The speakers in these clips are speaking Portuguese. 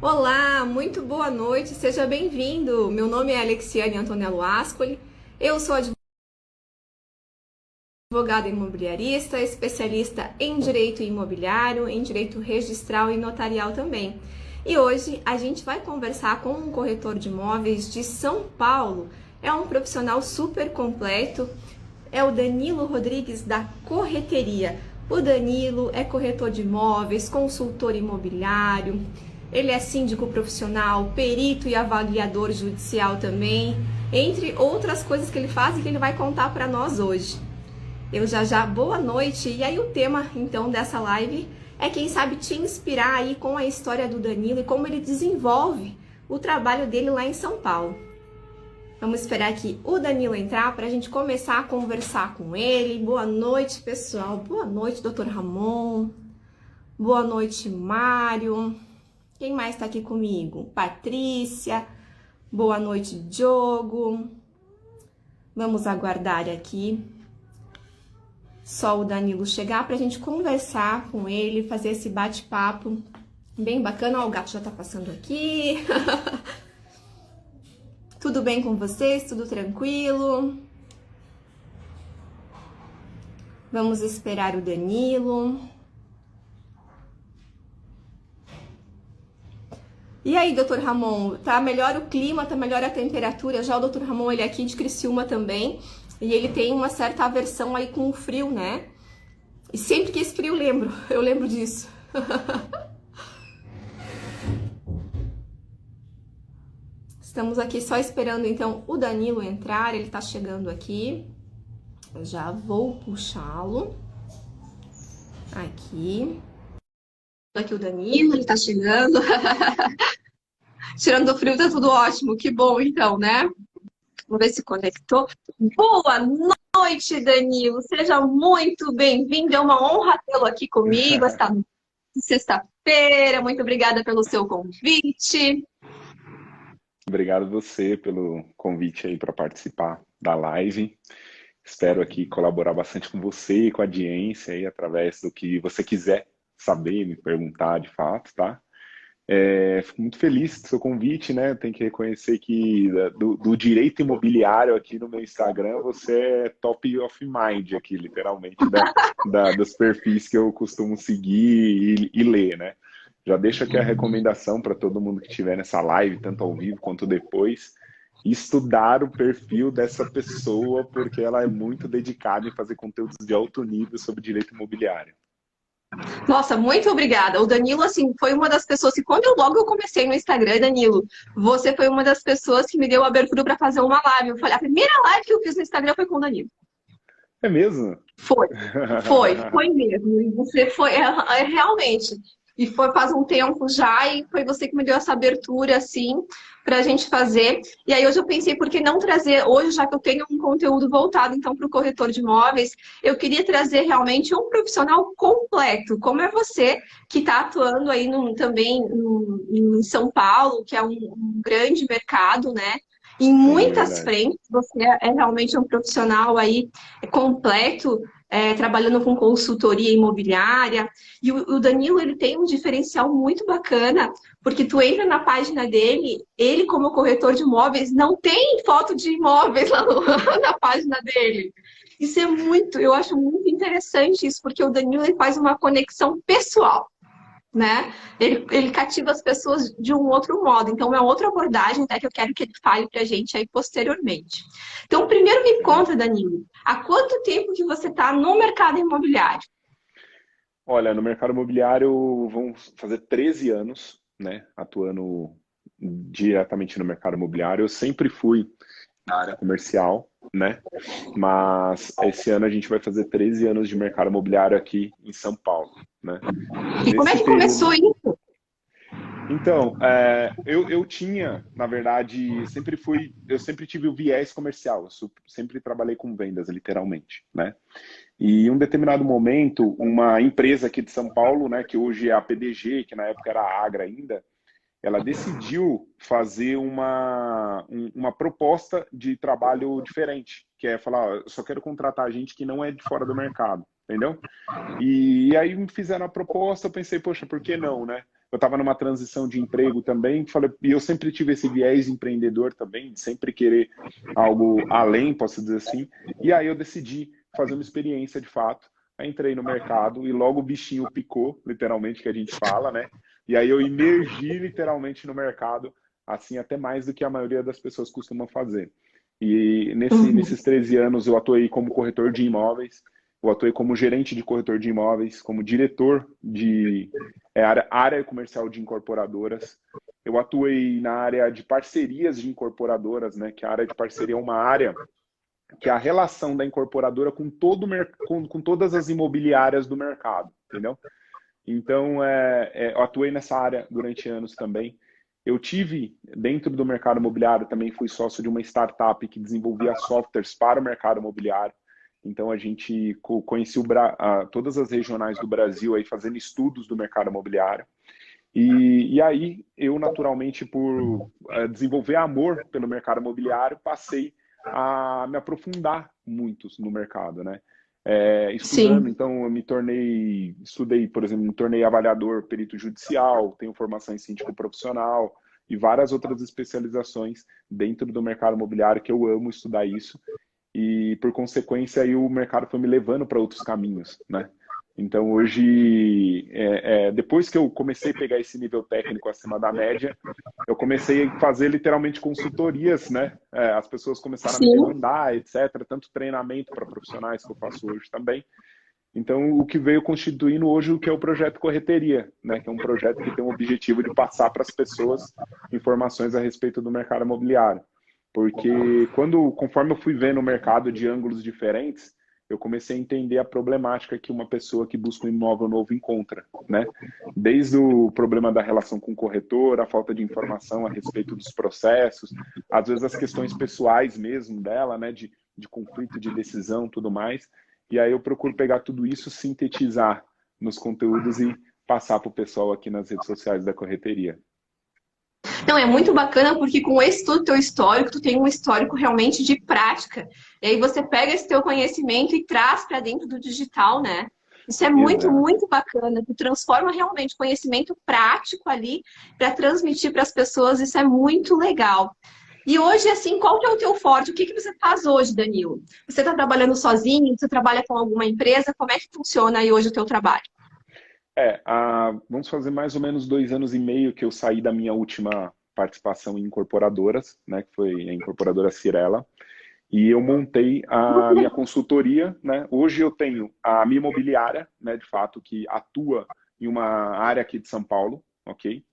Olá, muito boa noite, seja bem-vindo. Meu nome é Alexiane Antonello Ascoli, eu sou advogada imobiliarista, especialista em direito imobiliário, em direito registral e notarial também. E hoje a gente vai conversar com um corretor de imóveis de São Paulo. É um profissional super completo, é o Danilo Rodrigues da Correteria. O Danilo é corretor de imóveis, consultor imobiliário, ele é síndico profissional, perito e avaliador judicial também, entre outras coisas que ele faz e que ele vai contar para nós hoje. Eu já, boa noite. E aí o tema então dessa live é quem sabe te inspirar aí com a história do Danilo e como ele desenvolve o trabalho dele lá em São Paulo. Vamos esperar aqui o Danilo entrar para a gente começar a conversar com ele. Boa noite, pessoal. Boa noite, doutor Ramon. Boa noite, Mário. Quem mais está aqui comigo? Patrícia. Boa noite, Diogo. Vamos aguardar aqui só o Danilo chegar para a gente conversar com ele, fazer esse bate-papo bem bacana. Ó, o gato já está passando aqui. Tudo bem com vocês? Tudo tranquilo? Vamos esperar o Danilo. E aí, doutor Ramon, tá melhor o clima, tá melhor a temperatura? Já o doutor Ramon, ele é aqui de Criciúma também, e ele tem uma certa aversão aí com o frio, né? E sempre que esse frio eu lembro disso. Estamos aqui só esperando então o Danilo entrar, ele tá chegando aqui. Eu já vou puxá-lo. Aqui. Aqui o Danilo, ele tá chegando. Tirando do frio, tá tudo ótimo. Que bom então, né? Vamos ver se conectou. Boa noite, Danilo. Seja muito bem-vindo. É uma honra tê-lo aqui comigo esta sexta-feira. Muito obrigada pelo seu convite. Obrigado você pelo convite aí para participar da live. Espero aqui colaborar bastante com você e com a audiência aí através do que você quiser saber, me perguntar de fato, tá? Fico muito feliz do seu convite, né? Tenho que reconhecer que do direito imobiliário aqui no meu Instagram, você é top of mind aqui, literalmente, dos perfis que eu costumo seguir e ler, né? Já deixo aqui a recomendação para todo mundo que estiver nessa live, tanto ao vivo quanto depois, estudar o perfil dessa pessoa, porque ela é muito dedicada em fazer conteúdos de alto nível sobre direito imobiliário. Nossa, muito obrigada. O Danilo, assim, foi uma das pessoas que quando eu comecei no Instagram, Danilo, você foi uma das pessoas que me deu a abertura para fazer uma live. Eu falei, a primeira live que eu fiz no Instagram foi com o Danilo. É mesmo? Foi, foi mesmo. E você foi, realmente. E foi faz um tempo já, e foi você que me deu essa abertura, assim, para a gente fazer. E aí hoje eu pensei, por que não trazer, hoje, já que eu tenho um conteúdo voltado, então, para o corretor de imóveis, eu queria trazer realmente um profissional completo, como é você, que está atuando aí também em São Paulo, que é um grande mercado, né? Em Sim, muitas verdade. frentes, você é realmente um profissional aí completo, trabalhando com consultoria imobiliária. E o Danilo, ele tem um diferencial muito bacana, porque tu entra na página dele, ele como corretor de imóveis, não tem foto de imóveis lá na página dele. Isso é muito, eu acho muito interessante isso, porque o Danilo ele faz uma conexão pessoal, né? Ele cativa as pessoas de um outro modo. Então, é outra abordagem até que eu quero que ele fale para a gente aí posteriormente. Então, primeiro me conta, Danilo, há quanto tempo que você está no mercado imobiliário? Olha, no mercado imobiliário vão fazer 13 anos, né, atuando diretamente no mercado imobiliário. Eu sempre fui na área comercial, né, mas esse ano a gente vai fazer 13 anos de mercado imobiliário aqui em São Paulo, né. E como é Nesse que começou período, isso? então, eu tinha, na verdade, eu sempre tive o viés comercial, sempre trabalhei com vendas, literalmente, né? E em um determinado momento, uma empresa aqui de São Paulo, né, que hoje é a PDG, que na época era a Agra ainda, ela decidiu fazer uma proposta de trabalho diferente, que é falar, ó, eu só quero contratar gente que não é de fora do mercado, entendeu? E aí me fizeram a proposta, eu pensei, poxa, por que não, né? eu estava numa transição de emprego também, falei, e eu sempre tive esse viés empreendedor também, de sempre querer algo além, posso dizer assim. E aí eu decidi fazer uma experiência de fato. Aí entrei no mercado e logo o bichinho picou, literalmente, que a gente fala, né? E aí eu imergi literalmente no mercado, assim, até mais do que a maioria das pessoas costumam fazer. E Uhum. nesses 13 anos eu atuei como corretor de imóveis, eu atuei como gerente de corretor de imóveis, como diretor de área comercial de incorporadoras. Eu atuei na área de parcerias de incorporadoras, né? Que a área de parceria é uma área que é a relação da incorporadora com com todas as imobiliárias do mercado, entendeu? Então, eu atuei nessa área durante anos também. Eu tive, dentro do mercado imobiliário, também fui sócio de uma startup que desenvolvia softwares para o mercado imobiliário. Então, a gente conhecia todas as regionais do Brasil aí fazendo estudos do mercado imobiliário. E aí, eu, naturalmente, por desenvolver amor pelo mercado imobiliário, passei a me aprofundar muito no mercado, né? Estudando, Sim. então eu estudei, por exemplo, me tornei avaliador perito judicial, tenho formação em síndico profissional e várias outras especializações dentro do mercado imobiliário que eu amo estudar isso e por consequência aí o mercado foi me levando para outros caminhos, né? Então hoje, depois que eu comecei a pegar esse nível técnico acima da média, eu comecei a fazer literalmente consultorias, né? As pessoas começaram a me Sim. demandar, etc. Tanto treinamento para profissionais que eu faço hoje também. Então, o que veio constituindo hoje o que é o projeto Correteria, né? Que é um projeto que tem o objetivo de passar para as pessoas informações a respeito do mercado imobiliário. Porque conforme eu fui vendo o mercado de ângulos diferentes, eu comecei a entender a problemática que uma pessoa que busca um imóvel novo encontra, né? Desde o problema da relação com o corretor, a falta de informação a respeito dos processos, às vezes as questões pessoais mesmo dela, né? De conflito de decisão, tudo mais. E aí eu procuro pegar tudo isso, sintetizar nos conteúdos e passar para o pessoal aqui nas redes sociais da correteria. Não, é muito bacana porque com esse todo teu histórico, tu tem um histórico realmente de prática. E aí você pega esse teu conhecimento e traz para dentro do digital, né? Isso é muito, Exato. muito bacana. Tu transforma realmente conhecimento prático ali para transmitir para as pessoas. Isso é muito legal. E hoje, assim, qual que é o teu forte? O que que você faz hoje, Danilo? Você está trabalhando sozinho? Você trabalha com alguma empresa? Como é que funciona aí hoje o teu trabalho? Vamos fazer mais ou menos 2 anos e meio que eu saí da minha última participação em incorporadoras, né, que foi a incorporadora Cirela, e eu montei a minha consultoria, né? Hoje eu tenho a minha imobiliária, né, de fato, que atua em uma área aqui de São Paulo, ok?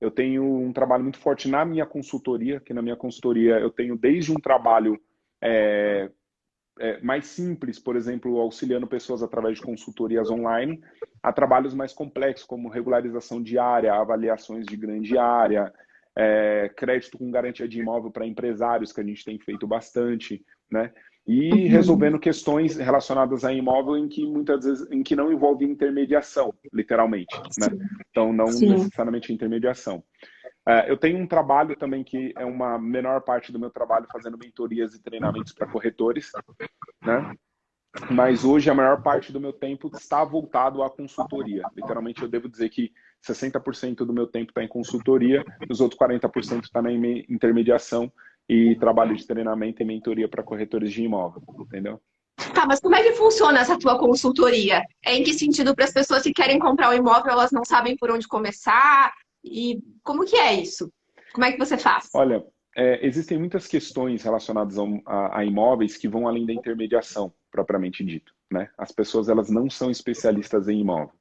Eu tenho um trabalho muito forte na minha consultoria, que na minha consultoria eu tenho desde um trabalho é, mais simples, por exemplo, auxiliando pessoas através de consultorias online, a trabalhos mais complexos, como regularização de área, avaliações de grande área, crédito com garantia de imóvel para empresários, que a gente tem feito bastante, né? E Uhum. resolvendo questões relacionadas a imóvel em que muitas vezes não envolve intermediação, literalmente, né? Sim, Então, não sim. necessariamente intermediação. Eu tenho um trabalho também que é uma menor parte do meu trabalho fazendo mentorias e treinamentos para corretores, né? Mas hoje a maior parte do meu tempo está voltado à consultoria. Literalmente eu devo dizer que 60% do meu tempo está em consultoria, os outros 40% está na intermediação e trabalho de treinamento e mentoria para corretores de imóvel, entendeu? Tá, mas como é que funciona essa tua consultoria? É em que sentido para as pessoas que querem comprar um imóvel, elas não sabem por onde começar? E como que é isso? Como é que você faz? Olha, existem muitas questões relacionadas a imóveis que vão além da intermediação, propriamente dito, né? As pessoas elas não são especialistas em imóvel.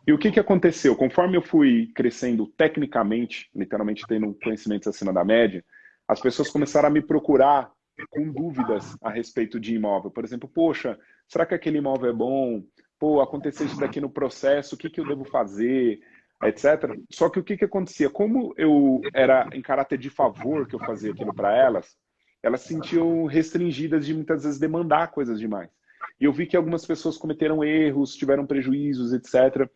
E o que que aconteceu? Conforme eu fui crescendo tecnicamente, literalmente tendo conhecimentos acima da média, as pessoas começaram a me procurar com dúvidas a respeito de imóvel. Por exemplo, poxa, será que aquele imóvel é bom? Pô, aconteceu isso daqui no processo, o que que eu devo fazer? Etc. Só que o que que acontecia? Como eu era em caráter de favor que eu fazia aquilo para elas, elas se sentiam restringidas de muitas vezes demandar coisas demais. E eu vi que algumas pessoas cometeram erros, tiveram prejuízos, etc.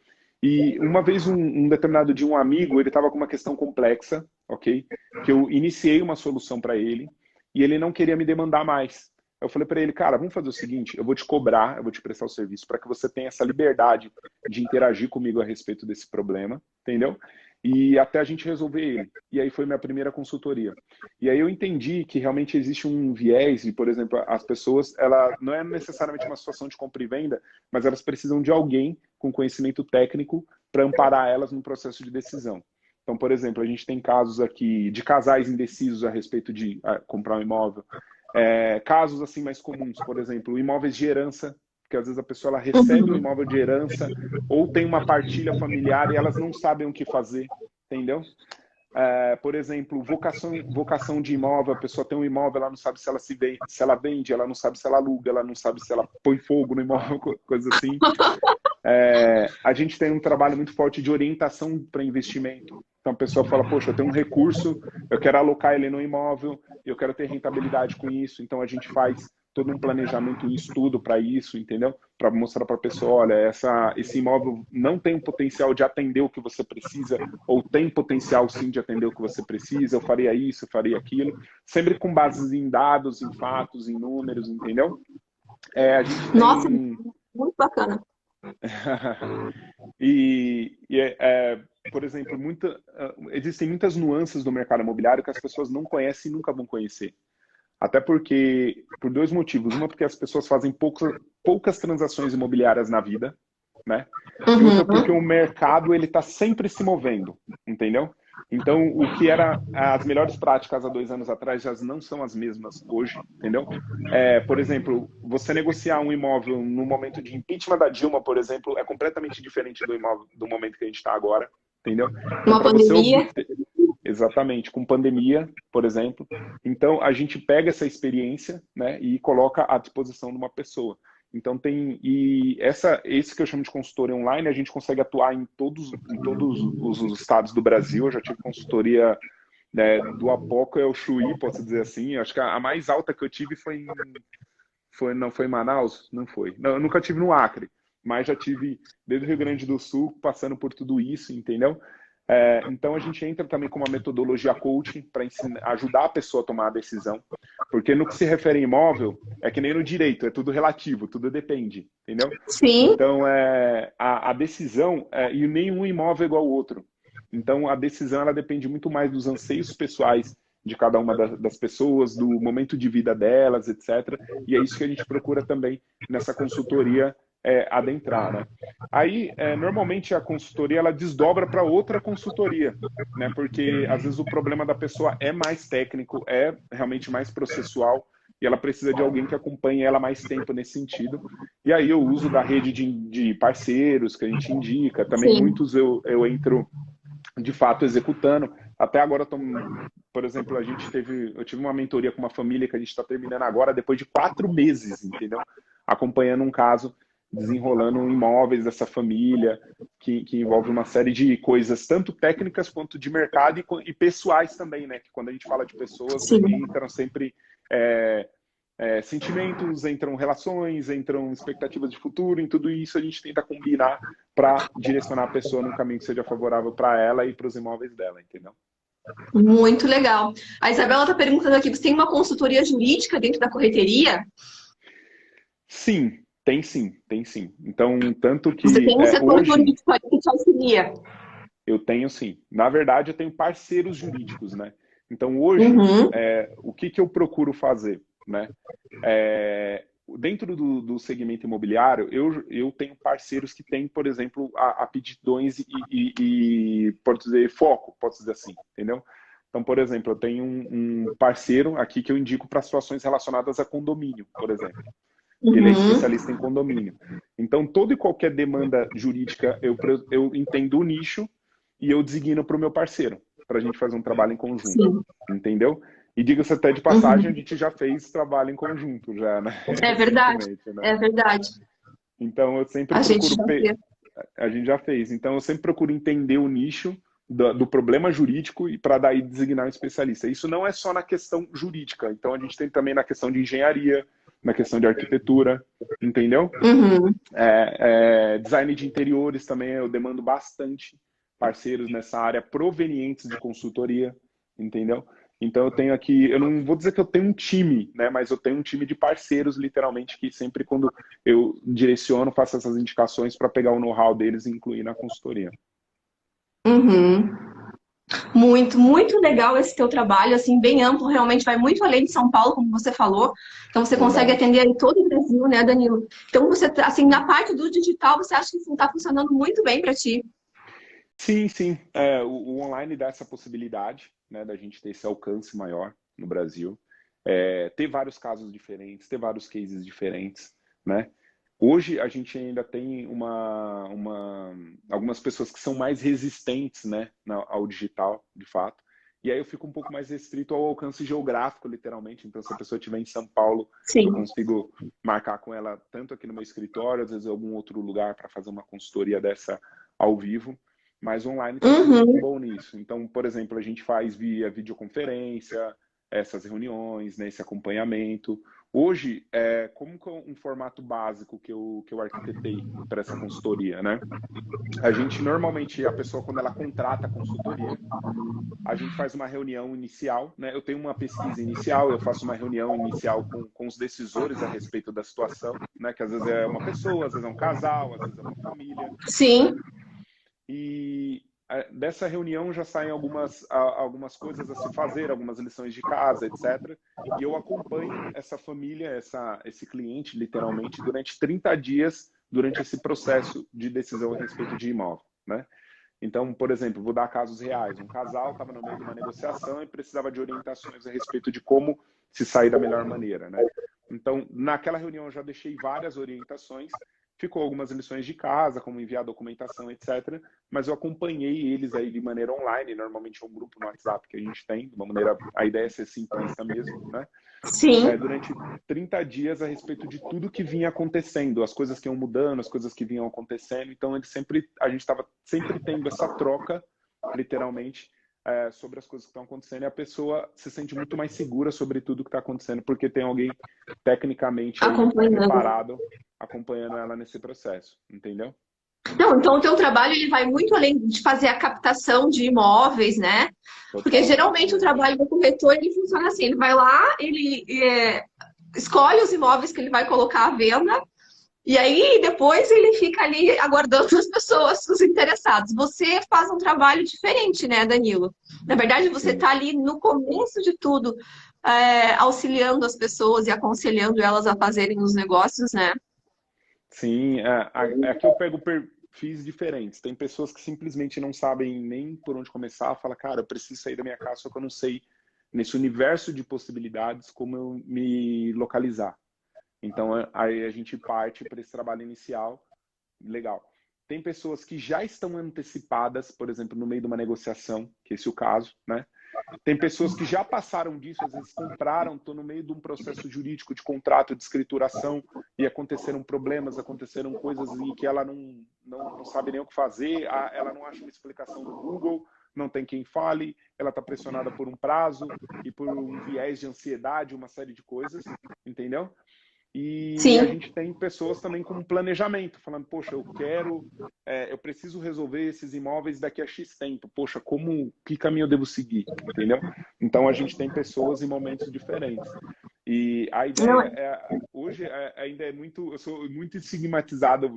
E uma vez, um determinado dia, um amigo, ele estava com uma questão complexa, ok? Que eu iniciei uma solução para ele e ele não queria me demandar mais. Eu falei para ele, cara, vamos fazer o seguinte, eu vou te cobrar, eu vou te prestar o serviço para que você tenha essa liberdade de interagir comigo a respeito desse problema, entendeu? e até a gente resolver ele. E aí foi minha primeira consultoria. E aí eu entendi que realmente existe um viés, e, por exemplo, as pessoas, ela não é necessariamente uma situação de compra e venda, mas elas precisam de alguém com conhecimento técnico para amparar elas no processo de decisão. Então, por exemplo, a gente tem casos aqui de casais indecisos a respeito de comprar um imóvel. Casos assim mais comuns, por exemplo, imóveis de herança, que às vezes a pessoa ela recebe um Uhum. imóvel de herança ou tem uma partilha familiar e elas não sabem o que fazer, entendeu? Por exemplo, vocação de imóvel, a pessoa tem um imóvel, ela não sabe se ela vende, ela não sabe se ela aluga, ela não sabe se ela põe fogo no imóvel, coisa assim. A gente tem um trabalho muito forte de orientação para investimento. Então a pessoa fala, poxa, eu tenho um recurso, eu quero alocar ele no imóvel, eu quero ter rentabilidade com isso, então a gente faz todo um planejamento e estudo para isso, entendeu? Para mostrar para a pessoa, olha, esse imóvel não tem o potencial de atender o que você precisa, ou tem potencial sim de atender o que você precisa, eu faria isso, eu faria aquilo, sempre com bases em dados, em fatos, em números, entendeu? A gente Nossa, tem muito bacana. por exemplo, existem muitas nuances do mercado imobiliário que as pessoas não conhecem e nunca vão conhecer. Até porque, por dois motivos. Uma, porque as pessoas fazem poucas transações imobiliárias na vida, né? E outra, porque Uhum. o mercado ele está sempre se movendo, entendeu? Então, o que era as melhores práticas há 2 anos atrás já não são as mesmas hoje, entendeu? Por exemplo, você negociar um imóvel no momento de impeachment da Dilma, por exemplo, é completamente diferente do momento que a gente está agora, entendeu? Então, Uma para você pandemia. obter. Exatamente, com pandemia, por exemplo. Então, a gente pega essa experiência, né, e coloca à disposição de uma pessoa. Então, esse que eu chamo de consultoria online, a gente consegue atuar em todos os estados do Brasil. Eu já tive consultoria, né, do Apoca ao Chuí, posso dizer assim. Acho que a mais alta que eu tive não foi em Manaus? Não foi. Não, eu nunca tive no Acre, mas já tive desde o Rio Grande do Sul, passando por tudo isso, entendeu? Então a gente entra também com uma metodologia coaching para ajudar a pessoa a tomar a decisão, porque no que se refere a imóvel, é que nem no direito, é tudo relativo, tudo depende, entendeu? Sim. Então a decisão, e nenhum imóvel é igual ao outro. Então a decisão ela depende muito mais dos anseios pessoais de cada uma das pessoas, do momento de vida delas, etc. E é isso que a gente procura também nessa consultoria adentrar, né? Aí, normalmente a consultoria ela desdobra para outra consultoria, né? Porque às vezes o problema da pessoa é mais técnico, é realmente mais processual e ela precisa de alguém que acompanhe ela mais tempo nesse sentido. E aí eu uso da rede de parceiros que a gente indica, também Sim. muitos eu entro de fato executando. Até agora, por exemplo, eu tive uma mentoria com uma família que a gente está terminando agora, depois de 4 meses, entendeu? Acompanhando um caso, desenrolando imóveis dessa família, que envolve uma série de coisas, tanto técnicas quanto de mercado e pessoais também, né? Que quando a gente fala de pessoas, Sim. entram sempre sentimentos, entram relações, entram expectativas de futuro, em tudo isso a gente tenta combinar para direcionar a pessoa num caminho que seja favorável para ela e para os imóveis dela, entendeu? Muito legal. A Isabela está perguntando aqui, você tem uma consultoria jurídica dentro da correteria? Sim, tem sim, tem sim. Então, tanto Você que tem um setor hoje jurídico aí que te auxilia? eu tenho sim. Na verdade, eu tenho parceiros jurídicos, né? Então, hoje, Uhum. o que eu procuro fazer, né? Dentro do segmento imobiliário, eu tenho parceiros que têm, por exemplo, aptidões pode dizer, foco, posso dizer assim, entendeu? Então, por exemplo, eu tenho um parceiro aqui que eu indico para situações relacionadas a condomínio, por exemplo. E ele é Uhum. especialista em condomínio. Então, toda e qualquer demanda jurídica, eu entendo o nicho e eu designo para o meu parceiro, para a gente fazer um trabalho em conjunto, Sim. entendeu? E diga-se até de passagem, a Uhum. gente já fez trabalho em conjunto, já, né? É verdade. Recentemente, né? É verdade. Então, eu sempre A gente procuro. já fez. A gente já fez. Então, eu sempre procuro entender o nicho do problema jurídico e para daí designar um especialista. Isso não é só na questão jurídica. Então, a gente tem também na questão de engenharia, na questão de arquitetura, entendeu? Uhum. Design de interiores também eu demando bastante parceiros nessa área provenientes de consultoria, entendeu? Então eu tenho aqui, eu não vou dizer que eu tenho um time, né? Mas eu tenho um time de parceiros, literalmente, que sempre quando eu direciono, faço essas indicações para pegar o know-how deles e incluir na consultoria. Uhum. Muito, muito legal esse teu trabalho, assim, bem amplo, realmente vai muito além de São Paulo, como você falou. Então você consegue Verdade. atender aí todo o Brasil, né, Danilo? Então você, assim, na parte do digital, você acha que isso está funcionando muito bem para ti? Sim, sim. É, o online dá essa possibilidade, né, da gente ter esse alcance maior no Brasil. É, ter vários casos diferentes, ter vários cases diferentes, né? Hoje a gente ainda tem algumas pessoas que são mais resistentes, né, ao digital, de fato. E aí eu fico um pouco mais restrito ao alcance geográfico, literalmente. Então, se a pessoa estiver em São Paulo, eu Sim. consigo marcar com ela tanto aqui no meu escritório, às vezes em algum outro lugar para fazer uma consultoria dessa ao vivo. Mas o online tem sido muito Uhum. bom nisso. Então, por exemplo, a gente faz via videoconferência, essas reuniões, né, esse acompanhamento. Hoje, como que é um formato básico que eu arquitetei para essa consultoria, né? A gente, normalmente, a pessoa, quando ela contrata a consultoria, a gente faz uma reunião inicial, né? Eu tenho uma pesquisa inicial, eu faço uma reunião inicial com os decisores a respeito da situação, né? Que às vezes é uma pessoa, às vezes é um casal, às vezes é uma família, né? Sim. E dessa reunião já saem algumas coisas a se fazer, algumas lições de casa, etc. E eu acompanho essa família, esse cliente, literalmente, durante 30 dias, durante esse processo de decisão a respeito de imóvel, né? Então, por exemplo, vou dar casos reais. Um casal estava no meio de uma negociação e precisava de orientações a respeito de como se sair da melhor maneira, né? Então, naquela reunião eu já deixei várias orientações, ficou algumas lições de casa, como enviar documentação, etc. Mas eu acompanhei eles aí de maneira online, normalmente é um grupo no WhatsApp que a gente tem, de uma maneira, a ideia é ser simplista mesmo, né? Sim. Durante 30 dias a respeito de tudo que vinha acontecendo, as coisas que iam mudando, as coisas que vinham acontecendo. Então, a gente estava sempre tendo essa troca, literalmente, sobre as coisas que estão acontecendo, e a pessoa se sente muito mais segura sobre tudo que está acontecendo, porque tem alguém tecnicamente aí Acompanhando. preparado acompanhando ela nesse processo, entendeu? Não, então o teu trabalho ele vai muito além de fazer a captação de imóveis, né? Porque Total, geralmente o trabalho do corretor ele funciona assim, ele vai lá, ele escolhe os imóveis que ele vai colocar à venda e aí depois ele fica ali aguardando as pessoas, os interessados. Você faz um trabalho diferente, né, Danilo? Na verdade, você sim. está ali no começo de tudo, auxiliando as pessoas e aconselhando elas a fazerem os negócios, né? Sim, aqui eu pego perfis diferentes. Tem pessoas que simplesmente não sabem nem por onde começar, fala, cara, eu preciso sair da minha casa, só que eu não sei nesse universo de possibilidades como eu me localizar. Então aí a gente parte para esse trabalho inicial, legal. Tem pessoas que já estão antecipadas, por exemplo, no meio de uma negociação, que esse é o caso, né? Tem pessoas que já passaram disso, às vezes compraram, estão no meio de um processo jurídico de contrato, de escrituração, e aconteceram problemas, aconteceram coisas em que ela não sabe nem o que fazer, ela não acha uma explicação no Google, não tem quem fale, ela está pressionada por um prazo e por um viés de ansiedade, uma série de coisas, entendeu? E a Sim. gente tem pessoas também com planejamento, falando, poxa, eu preciso resolver esses imóveis daqui a X tempo. Poxa, que caminho eu devo seguir, entendeu? Então a gente tem pessoas em momentos diferentes. E a Não, ideia hoje ainda eu sou muito estigmatizado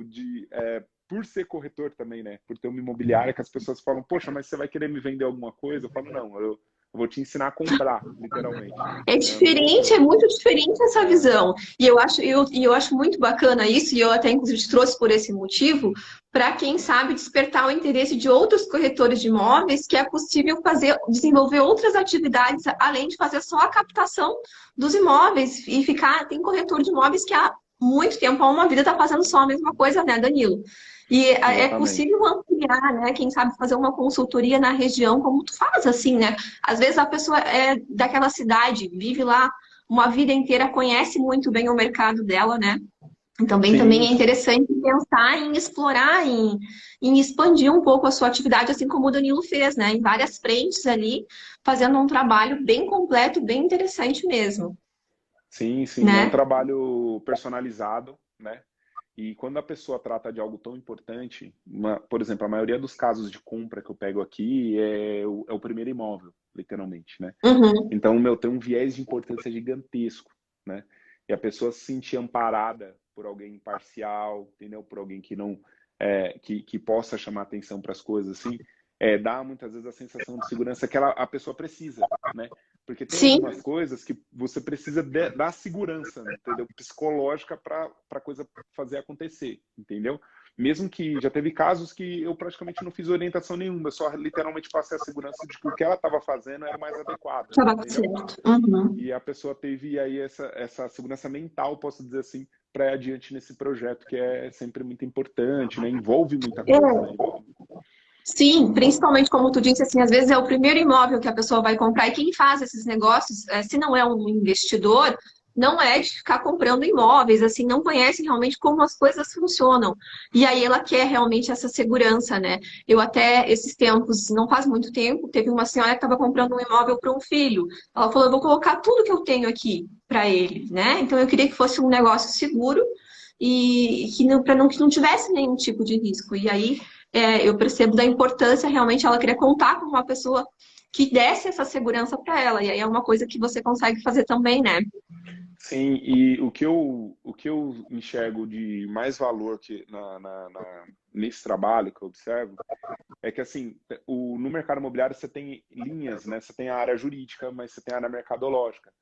por ser corretor também, né? Por ter uma imobiliária que as pessoas falam, poxa, mas você vai querer me vender alguma coisa? Eu falo, não, eu vou te ensinar a comprar, literalmente. é Né? Eu não vou diferente, é te. muito diferente essa É, visão. E eu acho muito bacana isso, e eu até inclusive te trouxe por esse motivo, para quem sabe despertar o interesse de outros corretores de imóveis, que é possível desenvolver outras atividades além de fazer só a captação dos imóveis e ficar. Tem corretor de imóveis que há muito tempo, há uma vida, está fazendo só a mesma coisa, né, Danilo? E é exatamente. possível ampliar, né? Quem sabe fazer uma consultoria na região, como tu faz, assim, né? Às vezes a pessoa é daquela cidade, vive lá uma vida inteira, conhece muito bem o mercado dela, né? Então, também Sim, é interessante pensar em explorar, em expandir um pouco a sua atividade, assim como o Danilo fez, né? Em várias frentes ali, fazendo um trabalho bem completo, bem interessante mesmo, sim, sim. É um né? trabalho personalizado, né? E quando a pessoa trata de algo tão importante, por exemplo, a maioria dos casos de compra que eu pego aqui é o primeiro imóvel, literalmente, né? Uhum. Então, tem um viés de importância gigantesco, né? E a pessoa se sentir amparada por alguém imparcial, entendeu? Por alguém que não que possa chamar atenção para as coisas, assim, dá muitas vezes a sensação de segurança que a pessoa precisa, né? Porque tem Sim, algumas coisas que você precisa da segurança, entendeu? Psicológica para a coisa fazer acontecer, entendeu? Mesmo que já teve casos que eu praticamente não fiz orientação nenhuma, eu só literalmente passei a segurança de que o que ela estava fazendo era o mais adequado, estava entendeu? certo. Uhum. E a pessoa teve aí essa segurança mental, posso dizer assim, para ir adiante nesse projeto, que é sempre muito importante, né? Envolve muita coisa, né? É, sim, principalmente como tu disse, assim, às vezes é o primeiro imóvel que a pessoa vai comprar e quem faz esses negócios, se não é um investidor, não é de ficar comprando imóveis, assim, não conhece realmente como as coisas funcionam. E aí ela quer realmente essa segurança, né? Eu até, esses tempos, não faz muito tempo, teve uma senhora que estava comprando um imóvel para um filho. Ela falou, eu vou colocar tudo que eu tenho aqui para ele, né? Então eu queria que fosse um negócio seguro e que não, para não, que não tivesse nenhum tipo de risco. E aí eu percebo da importância realmente ela querer contar com uma pessoa que desse essa segurança para ela. E aí é uma coisa que você consegue fazer também, né? sim, e o que eu enxergo de mais valor nesse trabalho que eu observo é que, assim, no mercado imobiliário você tem linhas, né? Você tem a área jurídica, mas você tem a área mercadológica.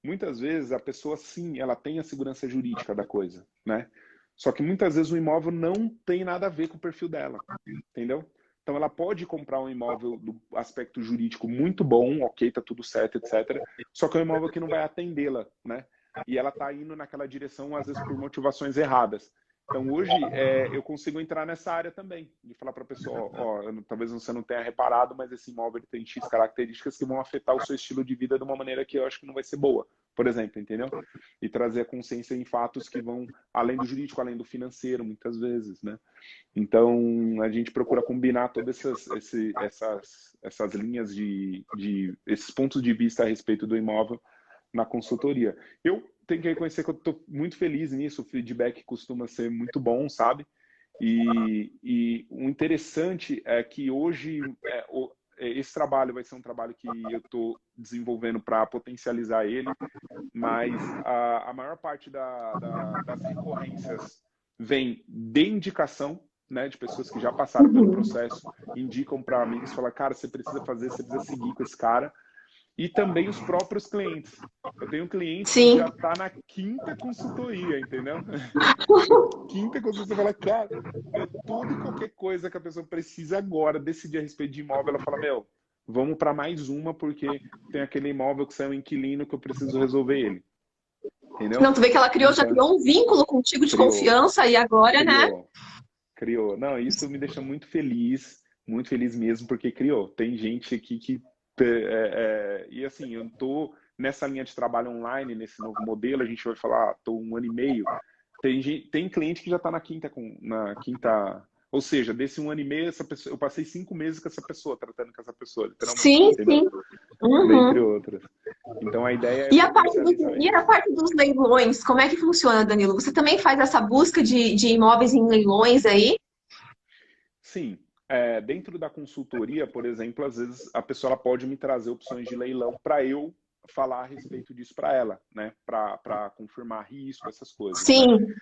Muitas vezes a pessoa, sim, ela tem a segurança jurídica da coisa, né? Só que muitas vezes o imóvel não tem nada a ver com o perfil dela, entendeu? Então ela pode comprar um imóvel do aspecto jurídico muito bom, ok, tá tudo certo, etc. Só que é um imóvel que não vai atendê-la, né? E ela tá indo naquela direção, às vezes, por motivações erradas. Então hoje eu consigo entrar nessa área também, de falar para a pessoa, ó, talvez você não tenha reparado, mas esse imóvel ele tem X características que vão afetar o seu estilo de vida de uma maneira que eu acho que não vai ser boa, por exemplo, entendeu? E trazer a consciência em fatos que vão além do jurídico, além do financeiro, muitas vezes, né? Então a gente procura combinar todas essas linhas esses pontos de vista a respeito do imóvel na consultoria. Eu tenho que reconhecer que eu estou muito feliz nisso, o feedback costuma ser muito bom, sabe? E o interessante é que hoje esse trabalho vai ser um trabalho que eu estou desenvolvendo para potencializar ele, mas a maior parte das recorrências vem de indicação, né, de pessoas que já passaram pelo Uhum. processo, indicam para amigos, falam, cara, você precisa fazer, você precisa seguir com esse cara, e também os próprios clientes. Eu tenho um cliente que já Sim. está na quinta consultoria, entendeu? Quinta consultoria, você fala, cara, meu, tudo e qualquer coisa que a pessoa precisa agora decidir a respeito de imóvel, ela fala, meu, vamos para mais uma, porque tem aquele imóvel que saiu um inquilino que eu preciso resolver ele, entendeu? Não, tu vê que ela criou, já Então, criou um vínculo contigo de criou, confiança e agora, né? criou, criou. Não, isso me deixa muito feliz mesmo, porque criou. Tem gente aqui que. E assim, eu tô nessa linha de trabalho online, nesse novo modelo, a gente vai falar, tô 1 ano e meio. Tem cliente que já está na quinta. Ou seja, desse 1 ano e meio, essa pessoa, eu passei 5 meses com essa pessoa, tratando com essa pessoa, literalmente, Sim, entendeu? sim. Dentre Uhum. outras. Então a ideia é E a parte potencializar e a isso. parte dos leilões, como é que funciona, Danilo? Você também faz essa busca de imóveis em leilões aí? Sim, dentro da consultoria, por exemplo, às vezes a pessoa ela pode me trazer opções de leilão para eu falar a respeito disso para ela, né? Para confirmar risco, essas coisas, né? Sim.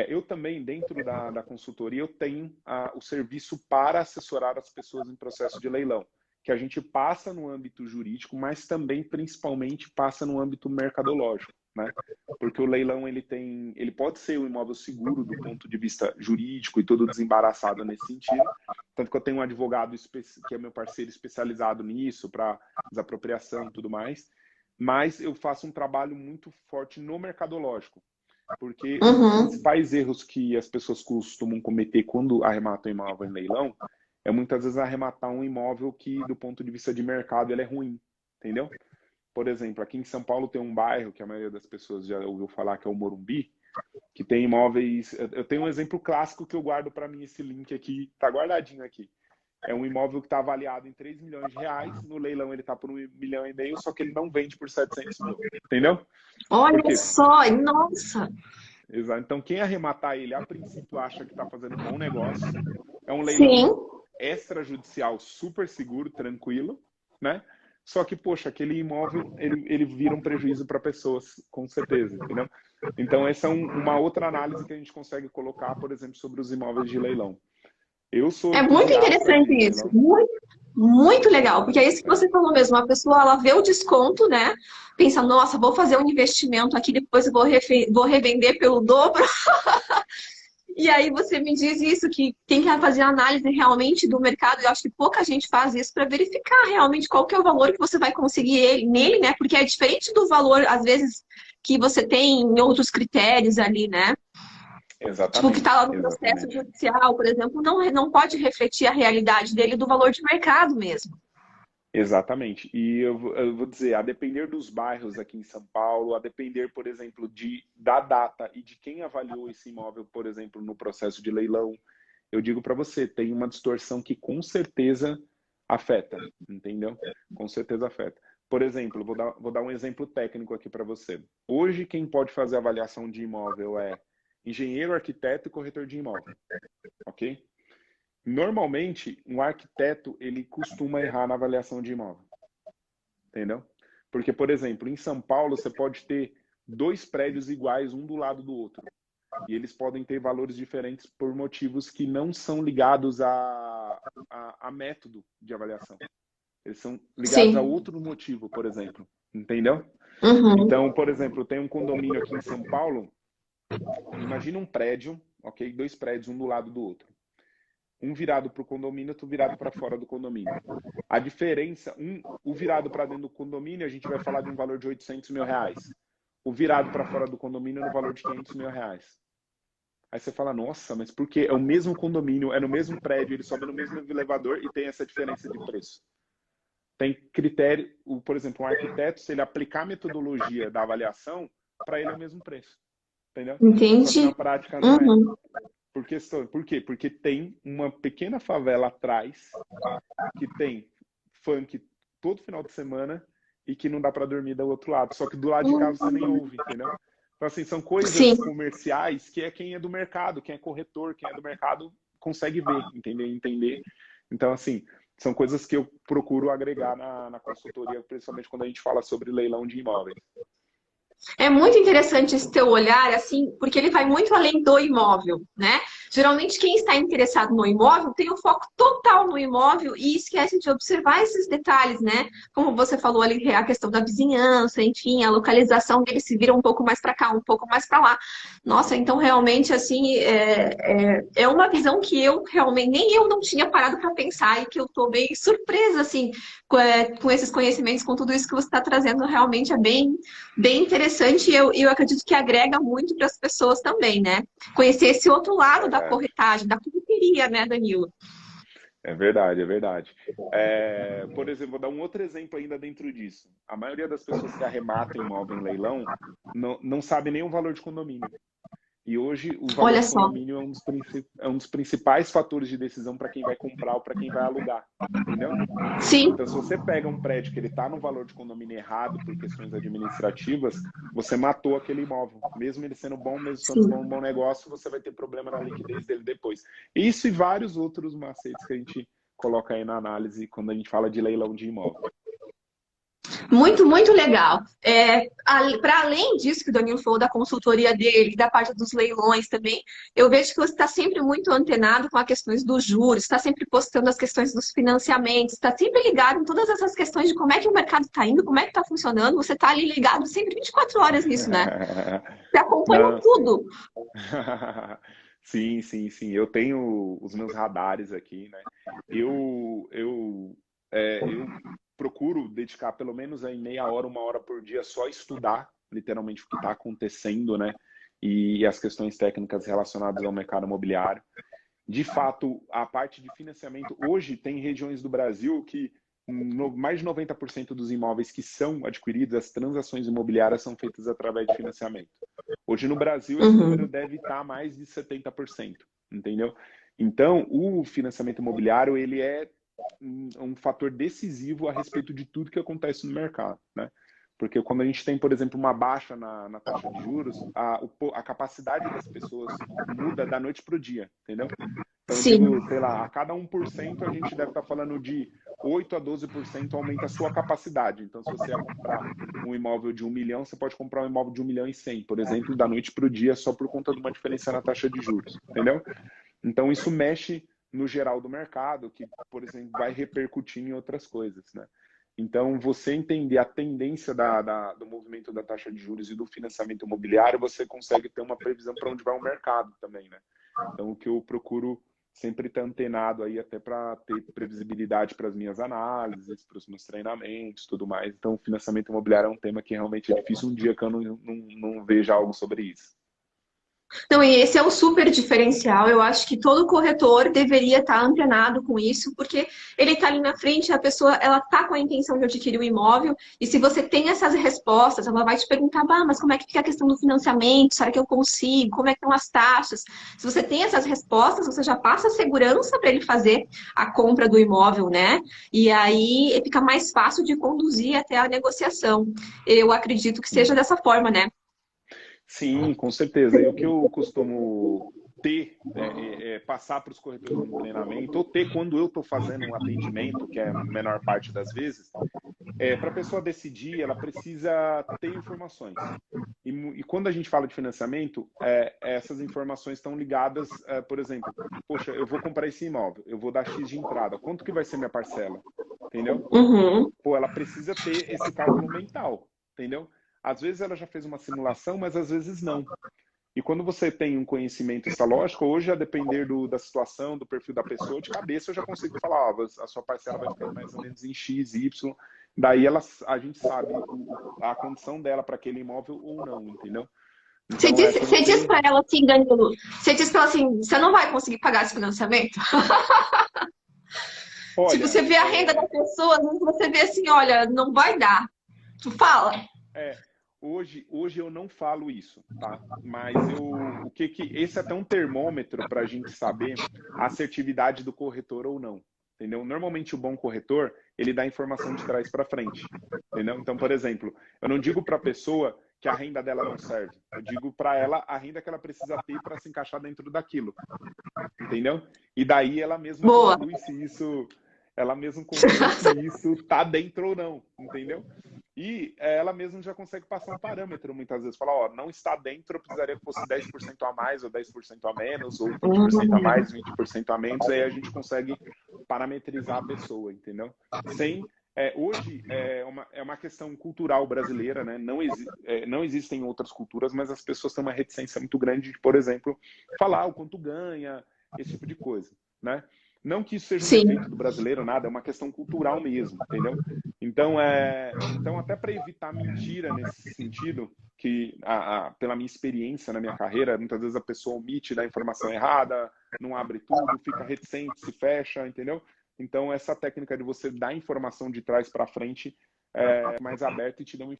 Eu também, dentro da consultoria, eu tenho o serviço para assessorar as pessoas em processo de leilão, que a gente passa no âmbito jurídico, mas também, principalmente, passa no âmbito mercadológico, né? Porque o leilão ele pode ser um imóvel seguro do ponto de vista jurídico e todo desembaraçado nesse sentido. Tanto que eu tenho um advogado que é meu parceiro especializado nisso, para desapropriação e tudo mais. Mas eu faço um trabalho muito forte no mercadológico, porque um dos Uhum. principais erros que as pessoas costumam cometer quando arrematam imóvel em leilão é muitas vezes arrematar um imóvel que, do ponto de vista de mercado, ele é ruim, entendeu? Por exemplo, aqui em São Paulo tem um bairro que a maioria das pessoas já ouviu falar, que é o Morumbi, que tem imóveis. Eu tenho um exemplo clássico que eu guardo para mim, esse link aqui, tá guardadinho aqui. É um imóvel que está avaliado em 3 milhões de reais, no leilão ele está por 1,5 milhão, só que ele não vende por 700 mil, entendeu? Por Olha quê? só, nossa. Exato. Então, quem arrematar ele, a princípio, acha que está fazendo um bom negócio. É um leilão Sim. extrajudicial super seguro, tranquilo, né? Só que, poxa, aquele imóvel, ele vira um prejuízo para pessoas, com certeza, entendeu? Então, essa é uma outra análise que a gente consegue colocar, por exemplo, sobre os imóveis de leilão. Eu sou É muito entusiasta interessante de isso, leilão. muito, muito legal, porque é isso que É, você falou mesmo, a pessoa ela vê o desconto, né? Pensa, nossa, vou fazer um investimento aqui, depois eu vou revender pelo dobro. E aí você me diz isso, que tem que fazer análise realmente do mercado. Eu acho que pouca gente faz isso para verificar realmente qual que é o valor que você vai conseguir nele, né? Porque é diferente do valor, às vezes, que você tem em outros critérios ali, né? Tipo, que está exatamente, lá no processo exatamente. judicial, por exemplo, não pode refletir a realidade dele do valor de mercado mesmo. Exatamente. E eu vou dizer, a depender dos bairros aqui em São Paulo, a depender, por exemplo, da data e de quem avaliou esse imóvel, por exemplo, no processo de leilão, eu digo para você, tem uma distorção que com certeza afeta, entendeu? Com certeza afeta. Por exemplo, vou dar um exemplo técnico aqui para você. Hoje, quem pode fazer avaliação de imóvel é engenheiro, arquiteto e corretor de imóvel, ok? Normalmente, um arquiteto, ele costuma errar na avaliação de imóvel, entendeu? Porque, por exemplo, em São Paulo, você pode ter dois prédios iguais, um do lado do outro. E eles podem ter valores diferentes por motivos que não são ligados a método de avaliação. Eles são ligados a Sim. outro motivo, por exemplo. Entendeu? Uhum. Então, por exemplo, tem um condomínio aqui em São Paulo. Imagina um prédio, ok? Dois prédios, um do lado do outro. Um virado para o condomínio, outro virado para fora do condomínio. A diferença, o virado para dentro do condomínio, a gente vai falar de um valor de R$ 800 mil. O virado para fora do condomínio no valor de R$ 500 mil. Aí você fala, nossa, mas por que é o mesmo condomínio, é no mesmo prédio, ele sobe no mesmo elevador e tem essa diferença de preço? Tem critério, por exemplo, um arquiteto, se ele aplicar a metodologia da avaliação, para ele é o mesmo preço, entendeu? Só que na Entendi. prática não é. Uhum. Por quê? Porque tem uma pequena favela atrás que tem funk todo final de semana e que não dá para dormir do outro lado. Só que do lado de cá você nem ouve, entendeu? Então, assim, são Sim. coisas comerciais que é quem é do mercado, quem é corretor, quem é do mercado consegue ver, entender. Então, assim, são coisas que eu procuro agregar na consultoria, principalmente quando a gente fala sobre leilão de imóveis. É muito interessante esse teu olhar, assim, porque ele vai muito além do imóvel, né? Geralmente, quem está interessado no imóvel tem o foco total no imóvel e esquece de observar esses detalhes, né? Como você falou ali, a questão da vizinhança, enfim, a localização dele se vira um pouco mais para cá, um pouco mais para lá. Nossa, então realmente, assim, é uma visão que eu realmente, nem eu não tinha parado para pensar e que eu estou bem surpresa, assim, com esses conhecimentos, com tudo isso que você está trazendo, realmente é bem interessante e eu acredito que agrega muito para as pessoas também, né? Conhecer esse outro lado da Verdade. corretagem, da correteria, né, Danilo? É verdade, é verdade. É, por exemplo, vou dar um outro exemplo ainda dentro disso. A maioria das pessoas que arrematam imóvel em leilão não sabe nem o valor de condomínio. E hoje o valor Olha de só. condomínio é um dos principais fatores de decisão para quem vai comprar ou para quem vai alugar, entendeu? Sim, Então, se você pega um prédio que ele está no valor de condomínio errado por questões administrativas, você matou aquele imóvel. Mesmo ele sendo bom, mesmo sendo bom, um sim. bom negócio, você vai ter problema na liquidez dele depois. Isso e vários outros macetes que a gente coloca aí na análise quando a gente fala de leilão de imóvel. Muito, muito legal. Para além disso que o Danilo falou da consultoria dele, da parte dos leilões também, eu vejo que você está sempre muito antenado com as questões dos juros, está sempre postando as questões dos financiamentos, está sempre ligado em todas essas questões de como é que o mercado está indo, como é que está funcionando. Você está ali ligado sempre 24 horas nisso, né? Você acompanha Não, sim. tudo. Sim, sim, sim. Eu tenho os meus radares aqui, né? Eu procuro dedicar pelo menos aí meia hora, uma hora por dia só a estudar, literalmente, o que está acontecendo, né? E as questões técnicas relacionadas ao mercado imobiliário. De fato, a parte de financiamento, hoje tem regiões do Brasil que mais de 90% dos imóveis que são adquiridos, as transações imobiliárias são feitas através de financiamento. Hoje no Brasil esse número Uhum. deve estar mais de 70%, entendeu? Então, o financiamento imobiliário, ele é um fator decisivo a respeito de tudo que acontece no mercado, né? Porque quando a gente tem, por exemplo, uma baixa na taxa de juros, a capacidade das pessoas muda da noite para o dia, entendeu? Então, eu digo, Sim, sei lá, a cada 1% a gente deve estar falando de 8 a 12% aumenta a sua capacidade. Então, se você ia comprar um imóvel de 1 milhão, você pode comprar um imóvel de 1 milhão e 100, por exemplo, da noite para o dia, só por conta de uma diferença na taxa de juros, entendeu? Então, isso mexe no geral do mercado, que, por exemplo, vai repercutir em outras coisas, né? Então, você entender a tendência do movimento da taxa de juros e do financiamento imobiliário, você consegue ter uma previsão para onde vai o mercado também, né? Então, o que eu procuro sempre estar antenado aí, até para ter previsibilidade para as minhas análises, para os meus treinamentos, tudo mais. Então, o financiamento imobiliário é um tema que realmente é difícil um dia que eu não veja algo sobre isso. Não, e esse é o super diferencial. Eu acho que todo corretor deveria estar antenado com isso, porque ele está ali na frente, a pessoa ela está com a intenção de adquirir o imóvel, e se você tem essas respostas, ela vai te perguntar, bah, mas como é que fica a questão do financiamento? Será que eu consigo? Como é que estão as taxas? Se você tem essas respostas, você já passa a segurança para ele fazer a compra do imóvel, né? E aí fica mais fácil de conduzir até a negociação. Eu acredito que seja dessa forma, né? Sim, com certeza. E o que eu costumo ter, passar para os corretores no treinamento, ou ter quando eu estou fazendo um atendimento, que é a menor parte das vezes, para a pessoa decidir, ela precisa ter informações. E quando a gente fala de financiamento, essas informações estão ligadas, por exemplo, poxa, eu vou comprar esse imóvel, eu vou dar X de entrada, quanto que vai ser minha parcela? Entendeu? Uhum. Pô, ela precisa ter esse cálculo mental, entendeu? Às vezes ela já fez uma simulação, mas às vezes não. E quando você tem um conhecimento, essa lógica, hoje, a depender da situação, do perfil da pessoa, de cabeça eu já consigo falar, ó, a sua parcela vai ficar mais ou menos em X, Y. Daí a gente sabe a condição dela para aquele imóvel ou não, entendeu? Então, se Você diz você... para ela assim, Danilo, você diz para ela assim, você não vai conseguir pagar esse financiamento? Tipo, Olha, você vê a renda da pessoa, às vezes você vê assim, olha, não vai dar. Tu fala. é, hoje eu não falo isso, tá? Mas esse é até um termômetro para a gente saber a assertividade do corretor ou não, entendeu? Normalmente o bom corretor, ele dá informação de trás para frente, entendeu? Então, por exemplo, eu não digo para a pessoa que a renda dela não serve, eu digo para ela a renda que ela precisa ter para se encaixar dentro daquilo, entendeu? E daí Boa. ela mesma conclui se isso tá dentro ou não, entendeu? E ela mesma já consegue passar um parâmetro muitas vezes, falar, ó, não está dentro, eu precisaria que fosse 10% a mais, ou 10% a menos, ou 20% a mais, 20% a menos, aí a gente consegue parametrizar a pessoa, entendeu? Sem hoje é uma questão cultural brasileira, né? Não existem outras culturas, mas as pessoas têm uma reticência muito grande de, por exemplo, falar o quanto ganha, esse tipo de coisa, né? Não que isso seja um Sim. defeito do brasileiro, nada, é uma questão cultural mesmo, entendeu? Então até para evitar mentira nesse sentido, que pela minha experiência na minha carreira, muitas vezes a pessoa omite da informação errada, não abre tudo, fica reticente, se fecha, entendeu? Então essa técnica de você dar informação de trás para frente é mais aberta e te dá uma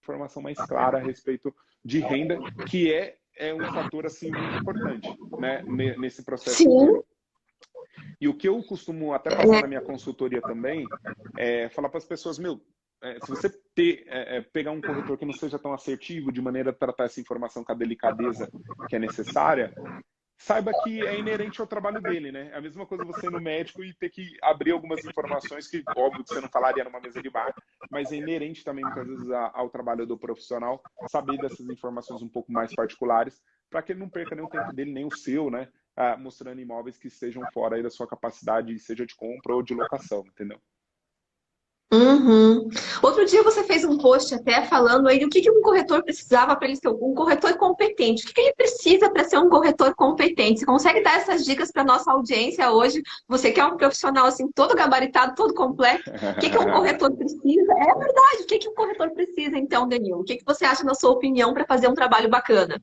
informação mais clara a respeito de renda, que é um fator assim muito importante, né, nesse processo Sim. inteiro. E o que eu costumo até passar na minha consultoria também é falar para as pessoas, se você pegar um corretor que não seja tão assertivo de maneira a tratar essa informação com a delicadeza que é necessária, saiba que é inerente ao trabalho dele, né? É a mesma coisa você ir no médico e ter que abrir algumas informações que, óbvio, que você não falaria numa mesa de bar, mas é inerente também, muitas vezes, ao trabalho do profissional, saber dessas informações um pouco mais particulares, para que ele não perca nem o tempo dele, nem o seu, né? Mostrando imóveis que estejam fora aí da sua capacidade, seja de compra ou de locação, entendeu? Uhum. Outro dia você fez um post até falando aí do que um corretor precisava para ele ser um corretor competente. O que ele precisa para ser um corretor competente? Você consegue dar essas dicas para nossa audiência hoje? Você que é um profissional assim, todo gabaritado, todo completo. O que um corretor precisa? É verdade. O que um corretor precisa, então, Danilo? O que você acha, na sua opinião, para fazer um trabalho bacana?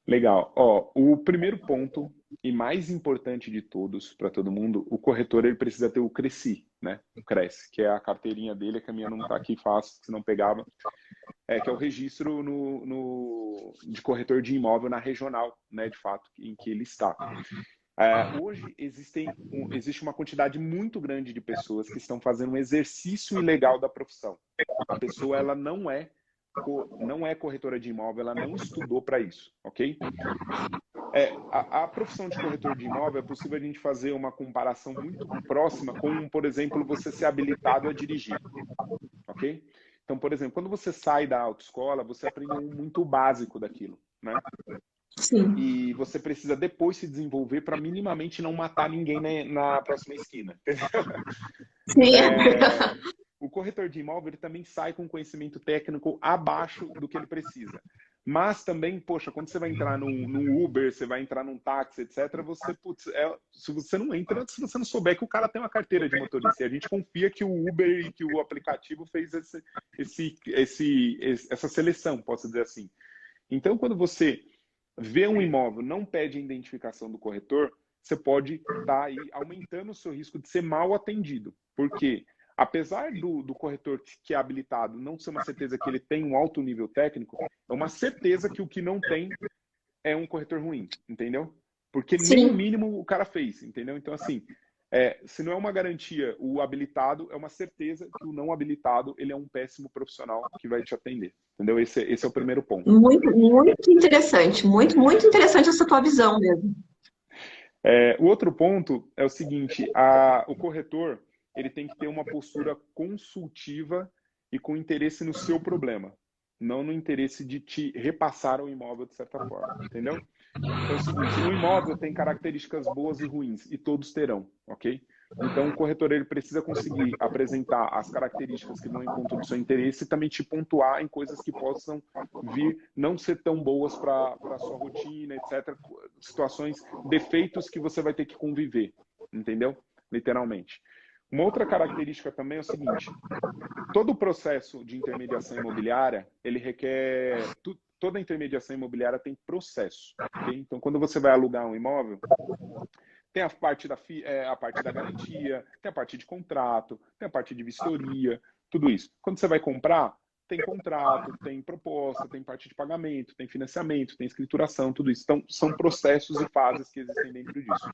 Legal. Ó, o primeiro ponto e mais importante de todos, para todo mundo, o corretor ele precisa ter o Cresci, né? O Cresce, que é a carteirinha dele, que a minha não está aqui fácil, se não pegava, que é o registro de corretor de imóvel na regional, né, de fato, em que ele está. Hoje existe uma quantidade muito grande de pessoas que estão fazendo um exercício ilegal da profissão. A pessoa ela não é corretora de imóvel, ela não estudou para isso, ok? A profissão de corretor de imóvel é possível a gente fazer uma comparação muito próxima com, por exemplo, você ser habilitado a dirigir, ok? Então, por exemplo, quando você sai da autoescola, você aprende muito básico daquilo, né? Sim. E você precisa depois se desenvolver para minimamente não matar ninguém na próxima esquina. Sim. O corretor de imóvel ele também sai com conhecimento técnico abaixo do que ele precisa. Mas também, poxa, quando você vai entrar num Uber, você vai entrar num táxi, etc., você, putz, se você não entra, se você não souber que o cara tem uma carteira de motorista. E a gente confia que o Uber e que o aplicativo fez essa seleção, posso dizer assim. Então, quando você vê um imóvel, não pede a identificação do corretor, você pode estar aí aumentando o seu risco de ser mal atendido. Por quê? Apesar do corretor que é habilitado não ser uma certeza que ele tem um alto nível técnico, é uma certeza que o que não tem é um corretor ruim, entendeu? Porque nem o Sim. mínimo o cara fez, entendeu? Então, assim, se não é uma garantia o habilitado, é uma certeza que o não habilitado ele é um péssimo profissional que vai te atender, entendeu? Esse é o primeiro ponto. Muito, muito interessante. Muito, muito interessante essa tua visão mesmo. O outro ponto é o seguinte, o corretor ele tem que ter uma postura consultiva e com interesse no seu problema, não no interesse de te repassar o imóvel de certa forma, entendeu? Então é o seguinte, um imóvel tem características boas e ruins, e todos terão, ok? Então o corretor ele precisa conseguir apresentar as características que vão em conta do seu interesse e também te pontuar em coisas que possam vir não ser tão boas para a sua rotina, etc. Situações, defeitos que você vai ter que conviver, entendeu? Literalmente. Uma outra característica também é o seguinte, todo o processo de intermediação imobiliária, ele requer... Toda intermediação imobiliária tem processo, ok? Então, quando você vai alugar um imóvel, tem a parte a parte da garantia, tem a parte de contrato, tem a parte de vistoria, tudo isso. Quando você vai comprar, tem contrato, tem proposta, tem parte de pagamento, tem financiamento, tem escrituração, tudo isso. Então, são processos e fases que existem dentro disso.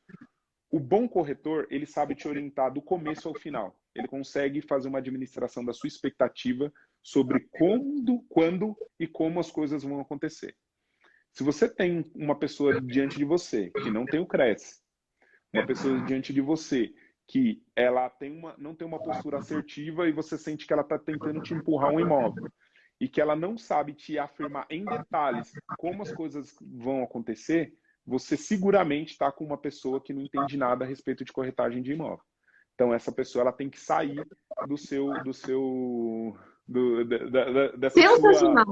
O bom corretor, ele sabe te orientar do começo ao final. Ele consegue fazer uma administração da sua expectativa sobre quando e como as coisas vão acontecer. Se você tem uma pessoa diante de você que não tem o Cresce, uma pessoa diante de você que ela não tem uma postura assertiva e você sente que ela está tentando te empurrar um imóvel e que ela não sabe te afirmar em detalhes como as coisas vão acontecer, você seguramente está com uma pessoa que não entende nada a respeito de corretagem de imóvel. Então essa pessoa ela tem que sair dessa sua Sensacional.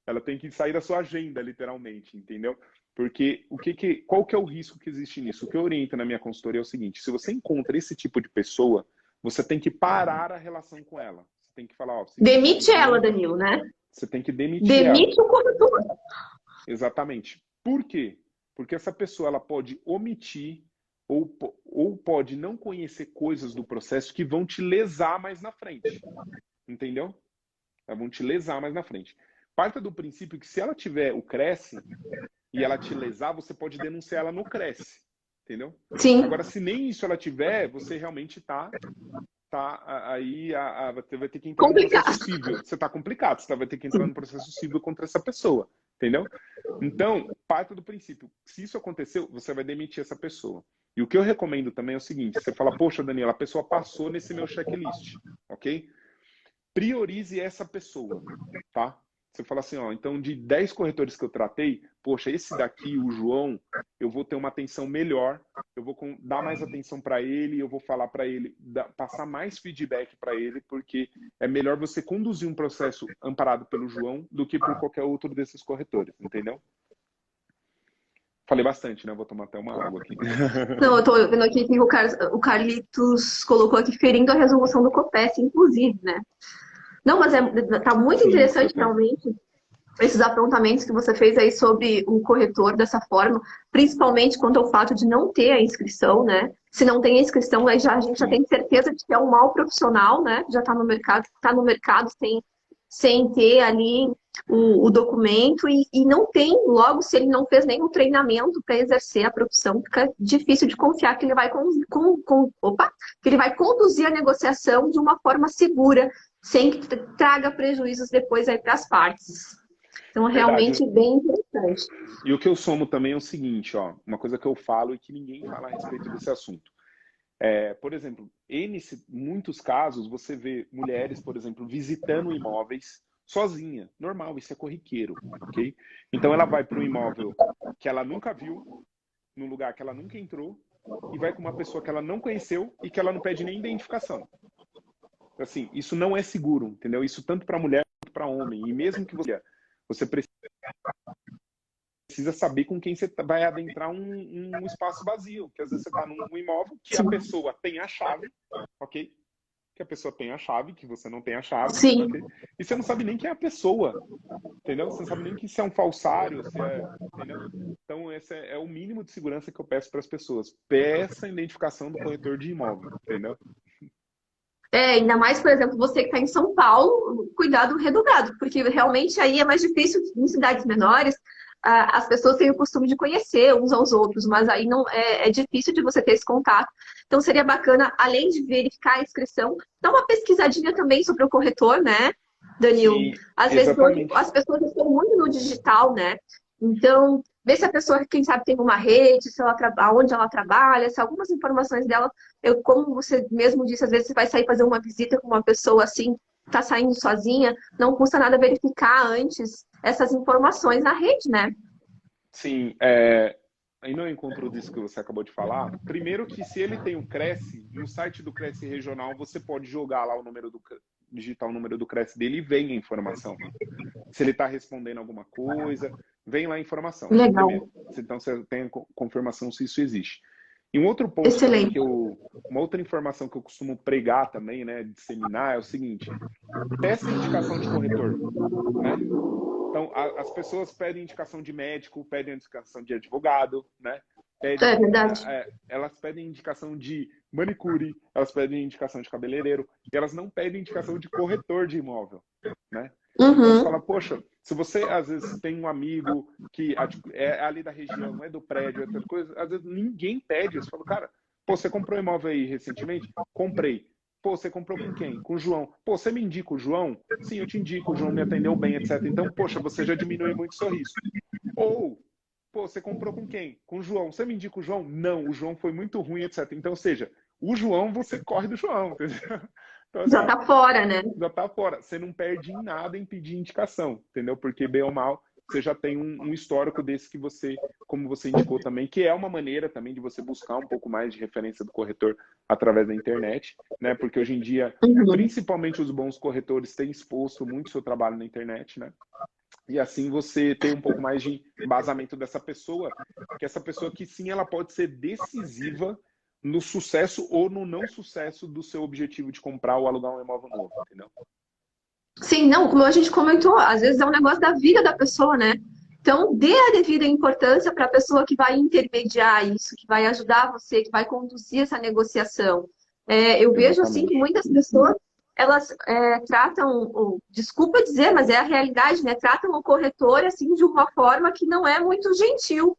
ela tem que sair da sua agenda, literalmente, entendeu? Porque qual que é o risco que existe nisso? O que eu oriento na minha consultoria é o seguinte: se você encontra esse tipo de pessoa, você tem que parar a relação com ela. Você tem que falar, ó, seguinte, Demite ela, não, Danilo, né? você tem que demitir ela. Demite o corretor. Exatamente. Por quê? Porque essa pessoa ela pode omitir ou pode não conhecer coisas do processo que vão te lesar mais na frente. Entendeu? Elas vão te lesar mais na frente. Parta do princípio que se ela tiver o Cresce e ela te lesar, você pode denunciar ela no Cresce. Entendeu? Sim. Agora, se nem isso ela tiver, você realmente aí você vai ter que entrar no Complicado. processo civil. Você está complicado, você vai ter que entrar no processo civil contra essa pessoa. Entendeu? Então, parta do princípio. Se isso aconteceu, você vai demitir essa pessoa. E o que eu recomendo também é o seguinte: você fala, poxa, Daniela, a pessoa passou nesse meu checklist, ok? Priorize essa pessoa, tá? Você fala assim, ó, então de 10 corretores que eu tratei, poxa, esse daqui, o João, eu vou ter uma atenção melhor, eu vou dar mais atenção para ele, eu vou falar para ele, passar mais feedback para ele, porque é melhor você conduzir um processo amparado pelo João do que por qualquer outro desses corretores, entendeu? Falei bastante, né? Vou tomar até uma água aqui. Não, eu tô vendo aqui que o Carlitos colocou aqui ferindo a resolução do COPES, inclusive, né? Não, mas tá muito Sim, interessante super. realmente esses apontamentos que você fez aí sobre o corretor dessa forma, principalmente quanto ao fato de não ter a inscrição, né? Se não tem a inscrição, aí a gente já tem certeza de que é um mau profissional, né? Já está no mercado sem ter ali o documento e não tem, logo, se ele não fez nenhum treinamento para exercer a profissão, fica difícil de confiar que ele vai que ele vai conduzir a negociação de uma forma segura, sem que traga prejuízos depois aí para as partes. Então, Verdade. realmente bem interessante. E o que eu somo também é o seguinte, ó, uma coisa que eu falo e que ninguém fala a respeito desse assunto. Por exemplo, muitos casos você vê mulheres, por exemplo, visitando imóveis sozinha. Normal, isso é corriqueiro, ok? Então ela vai para um imóvel que ela nunca viu, num lugar que ela nunca entrou, e vai com uma pessoa que ela não conheceu e que ela não pede nem identificação. Assim, isso não é seguro, entendeu? Isso tanto para mulher quanto para homem. E mesmo que você precisa saber com quem você vai adentrar um espaço vazio, que às vezes você está num imóvel que a Sim. pessoa tem a chave, ok? Que a pessoa tem a chave, que você não tem a chave, Sim. ok? E você não sabe nem quem é a pessoa, entendeu? Você não sabe nem que se é um falsário, se é, entendeu? Então, esse é o mínimo de segurança que eu peço para as pessoas. Peça a identificação do corretor de imóvel, entendeu? Ainda mais, por exemplo, você que está em São Paulo, cuidado redobrado, porque realmente aí é mais difícil em cidades menores. As pessoas têm o costume de conhecer uns aos outros, mas aí não é difícil de você ter esse contato. Então seria bacana, além de verificar a inscrição, dar uma pesquisadinha também sobre o corretor, né, Danilo? Sim, Às vezes hoje exatamente. as pessoas estão muito no digital, né? Então, ver se a pessoa, quem sabe, tem uma rede, se ela onde ela trabalha, se algumas informações dela como você mesmo disse, às vezes você vai sair fazer uma visita com uma pessoa assim, tá saindo sozinha, não custa nada verificar antes essas informações na rede, né? Sim, aí no encontro disso que você acabou de falar, primeiro que se ele tem o Cresce, no site do Cresce Regional, você pode jogar lá o número digitar o número do Cresce dele e vem a informação. Se ele está respondendo alguma coisa, vem lá a informação. Legal, Primeiro. Então você tem a confirmação se isso existe. E um outro ponto também excelente. uma outra informação que eu costumo pregar também, né, disseminar, é o seguinte: peça indicação de corretor, né? Então, as pessoas pedem indicação de médico, pedem indicação de advogado, né? É verdade. Elas pedem indicação de manicure, elas pedem indicação de cabeleireiro, e elas não pedem indicação de corretor de imóvel, né? Então você fala, Uhum. poxa, se você às vezes tem um amigo que é ali da região, não é do prédio, é outra coisa, às vezes ninguém pede. Você fala, cara, pô, você comprou um imóvel aí recentemente? Comprei. Pô, você comprou com quem? Com o João. Pô, você me indica o João? Sim, eu te indico, o João me atendeu bem, etc. Então, poxa, você já diminui muito o seu risco. Ou, pô, você comprou com quem? Com o João. Você me indica o João? Não, o João foi muito ruim, etc. Então, ou seja, o João, você corre do João, entendeu? Então, Já assim, tá fora, né? já tá fora. Você não perde em nada em pedir indicação, entendeu? Porque, bem ou mal, você já tem um histórico desse que você, como você indicou também, que é uma maneira também de você buscar um pouco mais de referência do corretor através da internet, né? Porque hoje em dia, Uhum. principalmente os bons corretores têm exposto muito seu trabalho na internet, né? E assim você tem um pouco mais de embasamento dessa pessoa, que essa pessoa que sim, ela pode ser decisiva no sucesso ou no não sucesso do seu objetivo de comprar ou alugar um imóvel novo, entendeu? Sim, não, como a gente comentou, às vezes é um negócio da vida da pessoa, né? Então, dê a devida importância para a pessoa que vai intermediar isso, que vai ajudar você, que vai conduzir essa negociação. Eu vejo, assim, que Exatamente. muitas pessoas, elas tratam, desculpa dizer, mas é a realidade, né? Tratam o corretor, assim, de uma forma que não é muito gentil.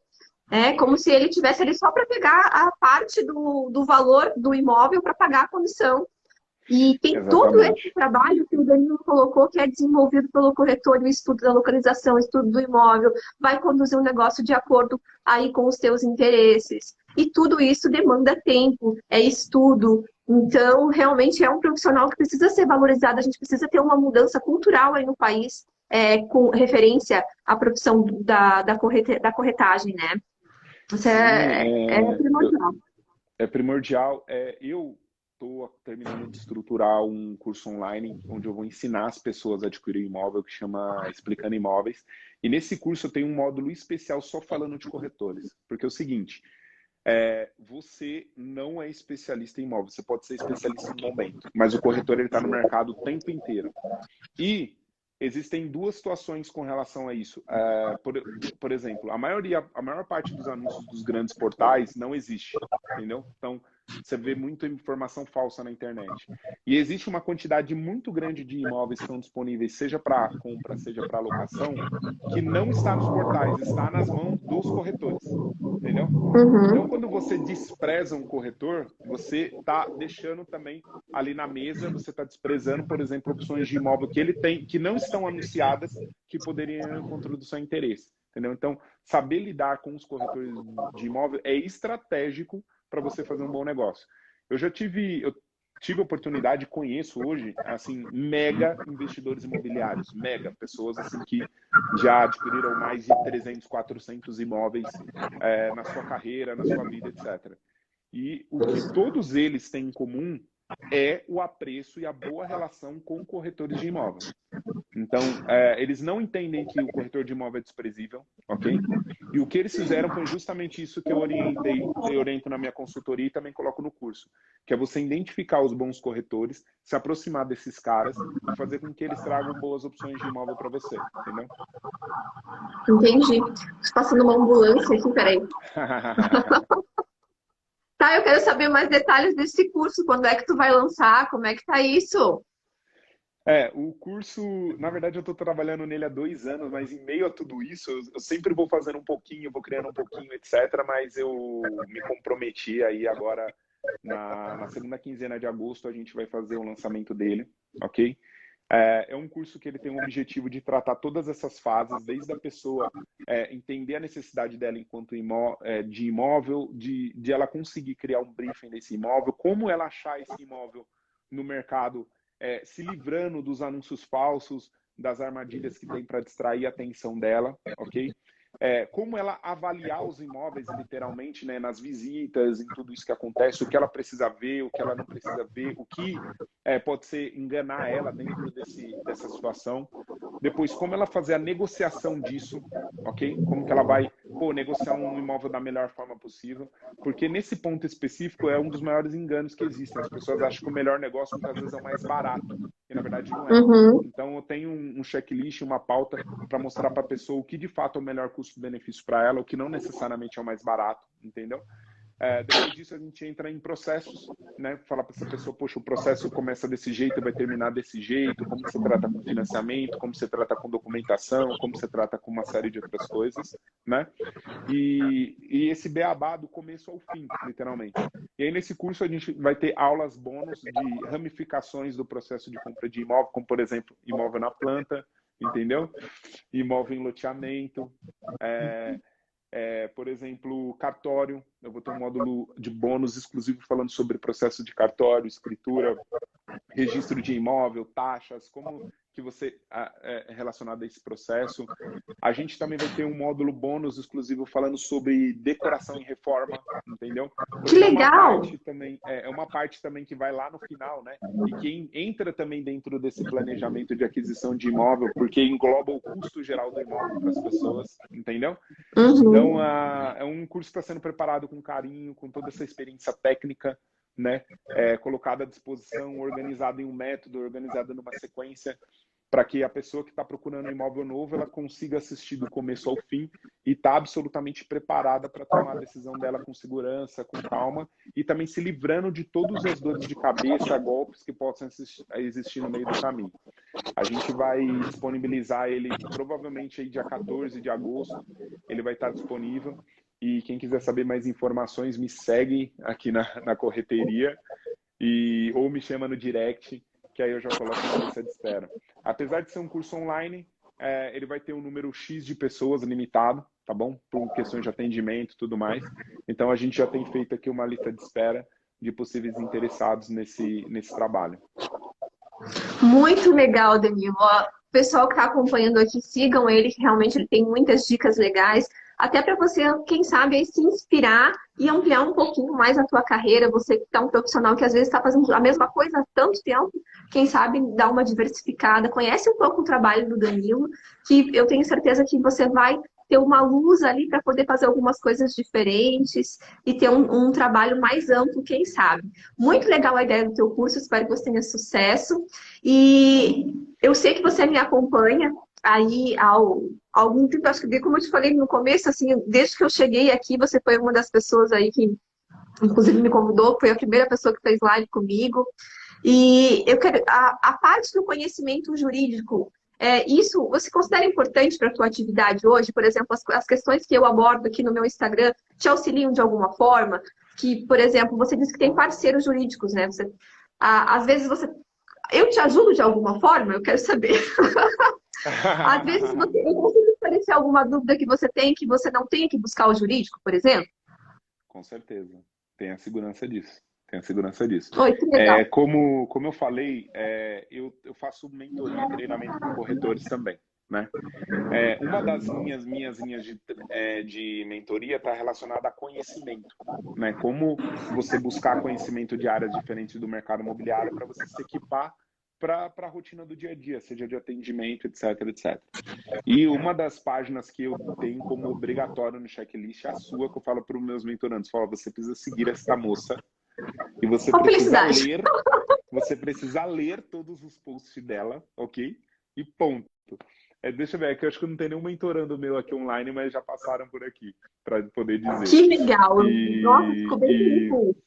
É como se ele tivesse ali só para pegar a parte do valor do imóvel para pagar a comissão. E tem todo esse Exatamente. trabalho que o Danilo colocou, que é desenvolvido pelo corretor, o estudo da localização, o estudo do imóvel, vai conduzir um negócio de acordo aí com os teus interesses. E tudo isso demanda tempo, é estudo. Então, realmente é um profissional que precisa ser valorizado, a gente precisa ter uma mudança cultural aí no país, com referência à profissão da corretagem, né? Isso Sim, é primordial. é primordial. Eu estou terminando de estruturar um curso online onde eu vou ensinar as pessoas a adquirir imóvel, que chama Explicando Imóveis. E nesse curso eu tenho um módulo especial só falando de corretores. Porque é o seguinte, você não é especialista em imóvel, você pode ser especialista em momento, mas o corretor ele está no mercado o tempo inteiro. E existem duas situações com relação a isso. Por exemplo, a maior parte dos anúncios dos grandes portais não existe, entendeu? Então, você vê muita informação falsa na internet. E existe uma quantidade muito grande de imóveis que estão disponíveis, seja para compra, seja para locação, que não está nos portais, está nas mãos dos corretores, entendeu? Então, Uhum. quando você despreza um corretor, você está deixando também ali na mesa, você está desprezando, por exemplo, opções de imóvel que ele tem, que não estão anunciadas, que poderiam encontrar do seu interesse. Entendeu? Então, saber lidar com os corretores de imóvel é estratégico para você fazer um bom negócio. Eu tive a oportunidade, conheço hoje, assim, mega investidores imobiliários, mega pessoas assim que já adquiriram mais de 300, 400 imóveis na sua carreira, na sua vida, etc. E o que todos eles têm em comum é o apreço e a boa relação com corretores de imóveis. Então, eles não entendem que o corretor de imóvel é desprezível, ok? E o que eles fizeram foi justamente isso que eu oriento na minha consultoria e também coloco no curso, que é você identificar os bons corretores, se aproximar desses caras e fazer com que eles tragam boas opções de imóvel para você, entendeu? Entendi. Estou passando uma ambulância aqui, peraí. Tá, eu quero saber mais detalhes desse curso. Quando é que tu vai lançar? Como é que tá isso? O curso, na verdade, eu estou trabalhando nele há 2 anos, mas em meio a tudo isso, eu sempre vou fazendo um pouquinho, vou criando um pouquinho, etc. Mas eu me comprometi aí agora, na segunda quinzena de agosto, a gente vai fazer o lançamento dele, ok? É um curso que ele tem o objetivo de tratar todas essas fases, desde a pessoa entender a necessidade dela enquanto de imóvel, de ela conseguir criar um briefing desse imóvel, como ela achar esse imóvel no mercado, se livrando dos anúncios falsos, das armadilhas que tem para distrair a atenção dela, ok? Como ela avaliar os imóveis, literalmente, né, nas visitas, em tudo isso que acontece, o que ela precisa ver, o que ela não precisa ver, o que pode ser enganar ela dentro dessa situação. Depois, como ela fazer a negociação disso, ok? Como que ela vai negociar um imóvel da melhor forma possível, porque nesse ponto específico é um dos maiores enganos que existem. As pessoas acham que o melhor negócio muitas vezes é o mais barato, e na verdade não é. Uhum. Então eu tenho um checklist, uma pauta para mostrar para a pessoa o que de fato é o melhor custo-benefício para ela, o que não necessariamente é o mais barato, entendeu? Depois disso a gente entra em processos, né? Falar para essa pessoa, poxa, o processo começa desse jeito e vai terminar desse jeito, como você trata com financiamento, como você trata com documentação, como você trata com uma série de outras coisas, né? E esse beabá do começo ao fim, literalmente. E aí nesse curso a gente vai ter aulas bônus de ramificações do processo de compra de imóvel, como por exemplo, imóvel na planta, entendeu? Imóvel em loteamento, por exemplo, cartório. Eu vou ter um módulo de bônus exclusivo falando sobre processo de cartório, escritura, registro de imóvel, taxas, como que você é relacionado a esse processo. A gente também vai ter um módulo bônus exclusivo falando sobre decoração e reforma, entendeu? Que legal! É uma parte também que vai lá no final, né? E que entra também dentro desse planejamento de aquisição de imóvel, porque engloba o custo geral do imóvel para as pessoas, entendeu? Uhum. Então, é um curso que está sendo preparado com carinho, com toda essa experiência técnica, né? Colocada à disposição, organizada em um método, organizada numa sequência, para que a pessoa que está procurando um imóvel novo, ela consiga assistir do começo ao fim e está absolutamente preparada para tomar a decisão dela com segurança, com calma, e também se livrando de todas as dores de cabeça, golpes que possam existir no meio do caminho. A gente vai disponibilizar ele provavelmente aí dia 14 de agosto, ele vai estar disponível. E quem quiser saber mais informações, me segue aqui na correteria ou me chama no direct, que aí eu já coloco na lista de espera. Apesar de ser um curso online, ele vai ter um número X de pessoas limitado, tá bom? Por questões de atendimento e tudo mais. Então a gente já tem feito aqui uma lista de espera de possíveis interessados nesse trabalho. Muito legal, Danilo. O pessoal que está acompanhando aqui, sigam ele, que realmente ele tem muitas dicas legais. Até para você, quem sabe, aí se inspirar e ampliar um pouquinho mais a tua carreira. Você que está um profissional que às vezes está fazendo a mesma coisa há tanto tempo, quem sabe dar uma diversificada. Conhece um pouco o trabalho do Danilo, que eu tenho certeza que você vai ter uma luz ali para poder fazer algumas coisas diferentes e ter um trabalho mais amplo, quem sabe. Muito legal a ideia do teu curso, espero que você tenha sucesso. E eu sei que você me acompanha aí há algum tempo, acho que como eu te falei no começo, assim, desde que eu cheguei aqui, você foi uma das pessoas aí que, inclusive, me convidou, foi a primeira pessoa que fez live comigo. E eu quero a parte do conhecimento jurídico, isso você considera importante para a tua atividade hoje? Por exemplo, as questões que eu abordo aqui no meu Instagram te auxiliam de alguma forma? Que, por exemplo, você disse que tem parceiros jurídicos, né? Às vezes eu te ajudo de alguma forma? Eu quero saber. Às vezes eu consigo esclarecer alguma dúvida que você tem, que você não tenha que buscar o jurídico, por exemplo? Com certeza. Tem a segurança disso. Tenha segurança disso. Oi, que legal. Como eu falei, eu faço mentoria e treinamento com corretores também, né? Uma das minhas linhas de mentoria está relacionada a conhecimento, né? Como você buscar conhecimento de áreas diferentes do mercado imobiliário para você se equipar para a rotina do dia a dia, seja de atendimento, etc, etc. E uma das páginas que eu tenho como obrigatório no checklist é a sua, que eu falo para os meus mentorandos, falo, você precisa seguir essa moça e Com felicidade. você precisa ler todos os posts dela, ok? E ponto. Deixa eu ver, é que eu acho que não tem nenhum mentorando meu aqui online, mas já passaram por aqui, para poder dizer. Que legal. Nossa, ficou bem bonito.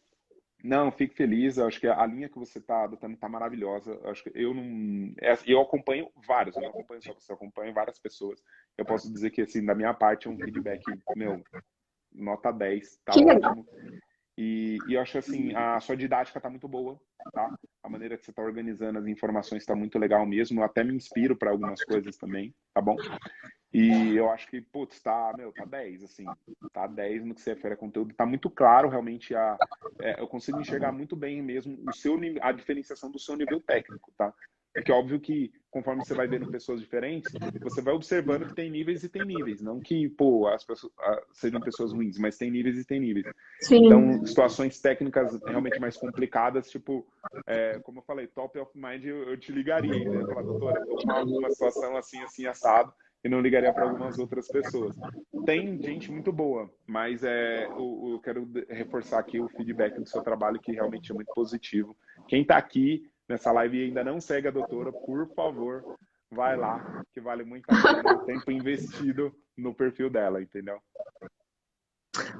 Não, fico feliz. Eu acho que a linha que você está adotando está maravilhosa. Eu acho que eu acompanho vários, eu não acompanho só você, eu acompanho várias pessoas. Eu posso dizer que, assim, da minha parte, é um feedback, meu, nota 10, tá Que ótimo. legal. E eu acho assim, a sua didática tá muito boa, tá? A maneira que você tá organizando as informações tá muito legal mesmo. Eu até me inspiro para algumas coisas também, tá bom? E eu acho que, putz, tá 10, assim. Tá 10 no que você refere a conteúdo. Tá muito claro, realmente, eu consigo enxergar muito bem mesmo a diferenciação do seu nível técnico, tá? Porque é óbvio que, conforme você vai vendo pessoas diferentes, você vai observando que tem níveis e tem níveis. Não que, pô, as pessoas sejam pessoas ruins, mas tem níveis e tem níveis. Sim. Então, situações técnicas realmente mais complicadas, tipo, como eu falei, top of mind, eu te ligaria, entendeu? Eu falar, doutora, eu tô com uma situação assim, assim, assado, e não ligaria para algumas outras pessoas. Tem gente muito boa, mas eu quero reforçar aqui o feedback do seu trabalho, que realmente é muito positivo. Quem tá aqui nessa live e ainda não segue a doutora, por favor, vai lá, que vale muito a pena o tempo investido no perfil dela, entendeu?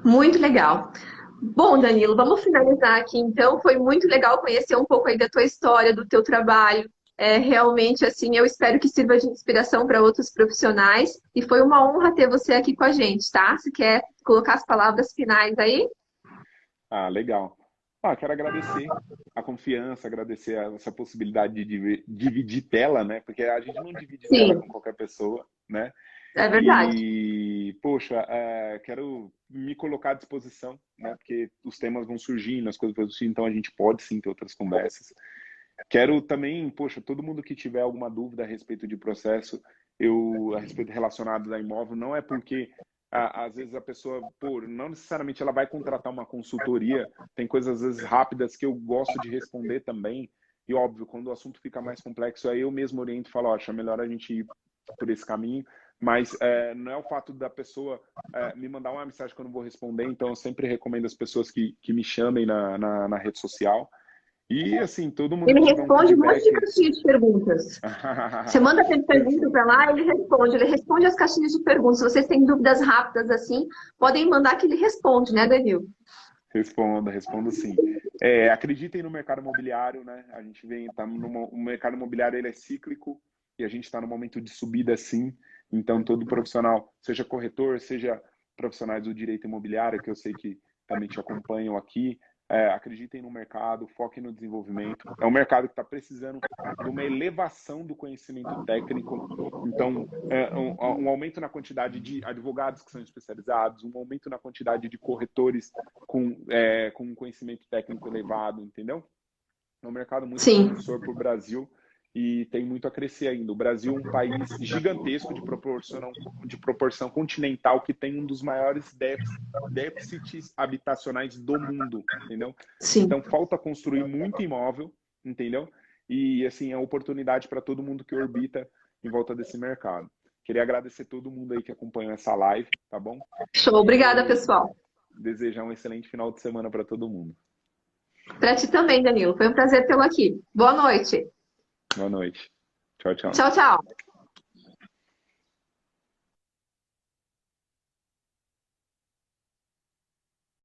Muito legal. Bom, Danilo, vamos finalizar aqui então. Foi muito legal conhecer um pouco aí da tua história, do teu trabalho. Realmente, assim, eu espero que sirva de inspiração para outros profissionais. E foi uma honra ter você aqui com a gente, tá? Se quer colocar as palavras finais aí? Ah, legal. Quero agradecer a confiança, agradecer essa possibilidade de dividir tela, né? Porque a gente não divide tela Sim, com qualquer pessoa, né? é verdade. E, poxa, quero me colocar à disposição, né? Porque os temas vão surgindo, as coisas vão surgindo, então a gente pode sim ter outras conversas. Quero também, poxa, todo mundo que tiver alguma dúvida a respeito de processo, a respeito relacionado a imóvel, não é porque às vezes a pessoa, não necessariamente ela vai contratar uma consultoria, tem coisas às vezes rápidas que eu gosto de responder também, e óbvio, quando o assunto fica mais complexo, aí eu mesmo oriento e falo, acho melhor a gente ir por esse caminho, mas não é o fato da pessoa me mandar uma mensagem que eu não vou responder, então eu sempre recomendo as pessoas que me chamem na rede social. E assim, todo mundo Ele que tiver um responde um monte de feedback. caixinhas de perguntas. Você manda aquele pergunta para lá, ele responde. Ele responde as caixinhas de perguntas. Se vocês têm dúvidas rápidas assim, podem mandar que ele responde, né, Danilo? Respondo sim. Acreditem no mercado imobiliário, né? A gente o mercado imobiliário ele é cíclico e a gente está no momento de subida sim. Então todo profissional, seja corretor, seja profissionais do direito imobiliário, que eu sei que também te acompanham aqui, acreditem no mercado, foquem no desenvolvimento. É um mercado que está precisando de uma elevação do conhecimento técnico. Então, um aumento na quantidade de advogados que são especializados, um aumento na quantidade de corretores com conhecimento técnico elevado, entendeu? É um mercado muito Sim. promissor para o Brasil e tem muito a crescer ainda. O Brasil é um país gigantesco de proporção continental que tem um dos maiores déficits habitacionais do mundo, entendeu? Sim. Então, falta construir muito imóvel, entendeu? E, assim, é oportunidade para todo mundo que orbita em volta desse mercado. Queria agradecer todo mundo aí que acompanhou essa live, tá bom? Show. Obrigada, pessoal. Desejar um excelente final de semana para todo mundo. Para ti também, Danilo. Foi um prazer tê-lo aqui. Boa noite. Boa noite. Tchau, tchau. Tchau, tchau.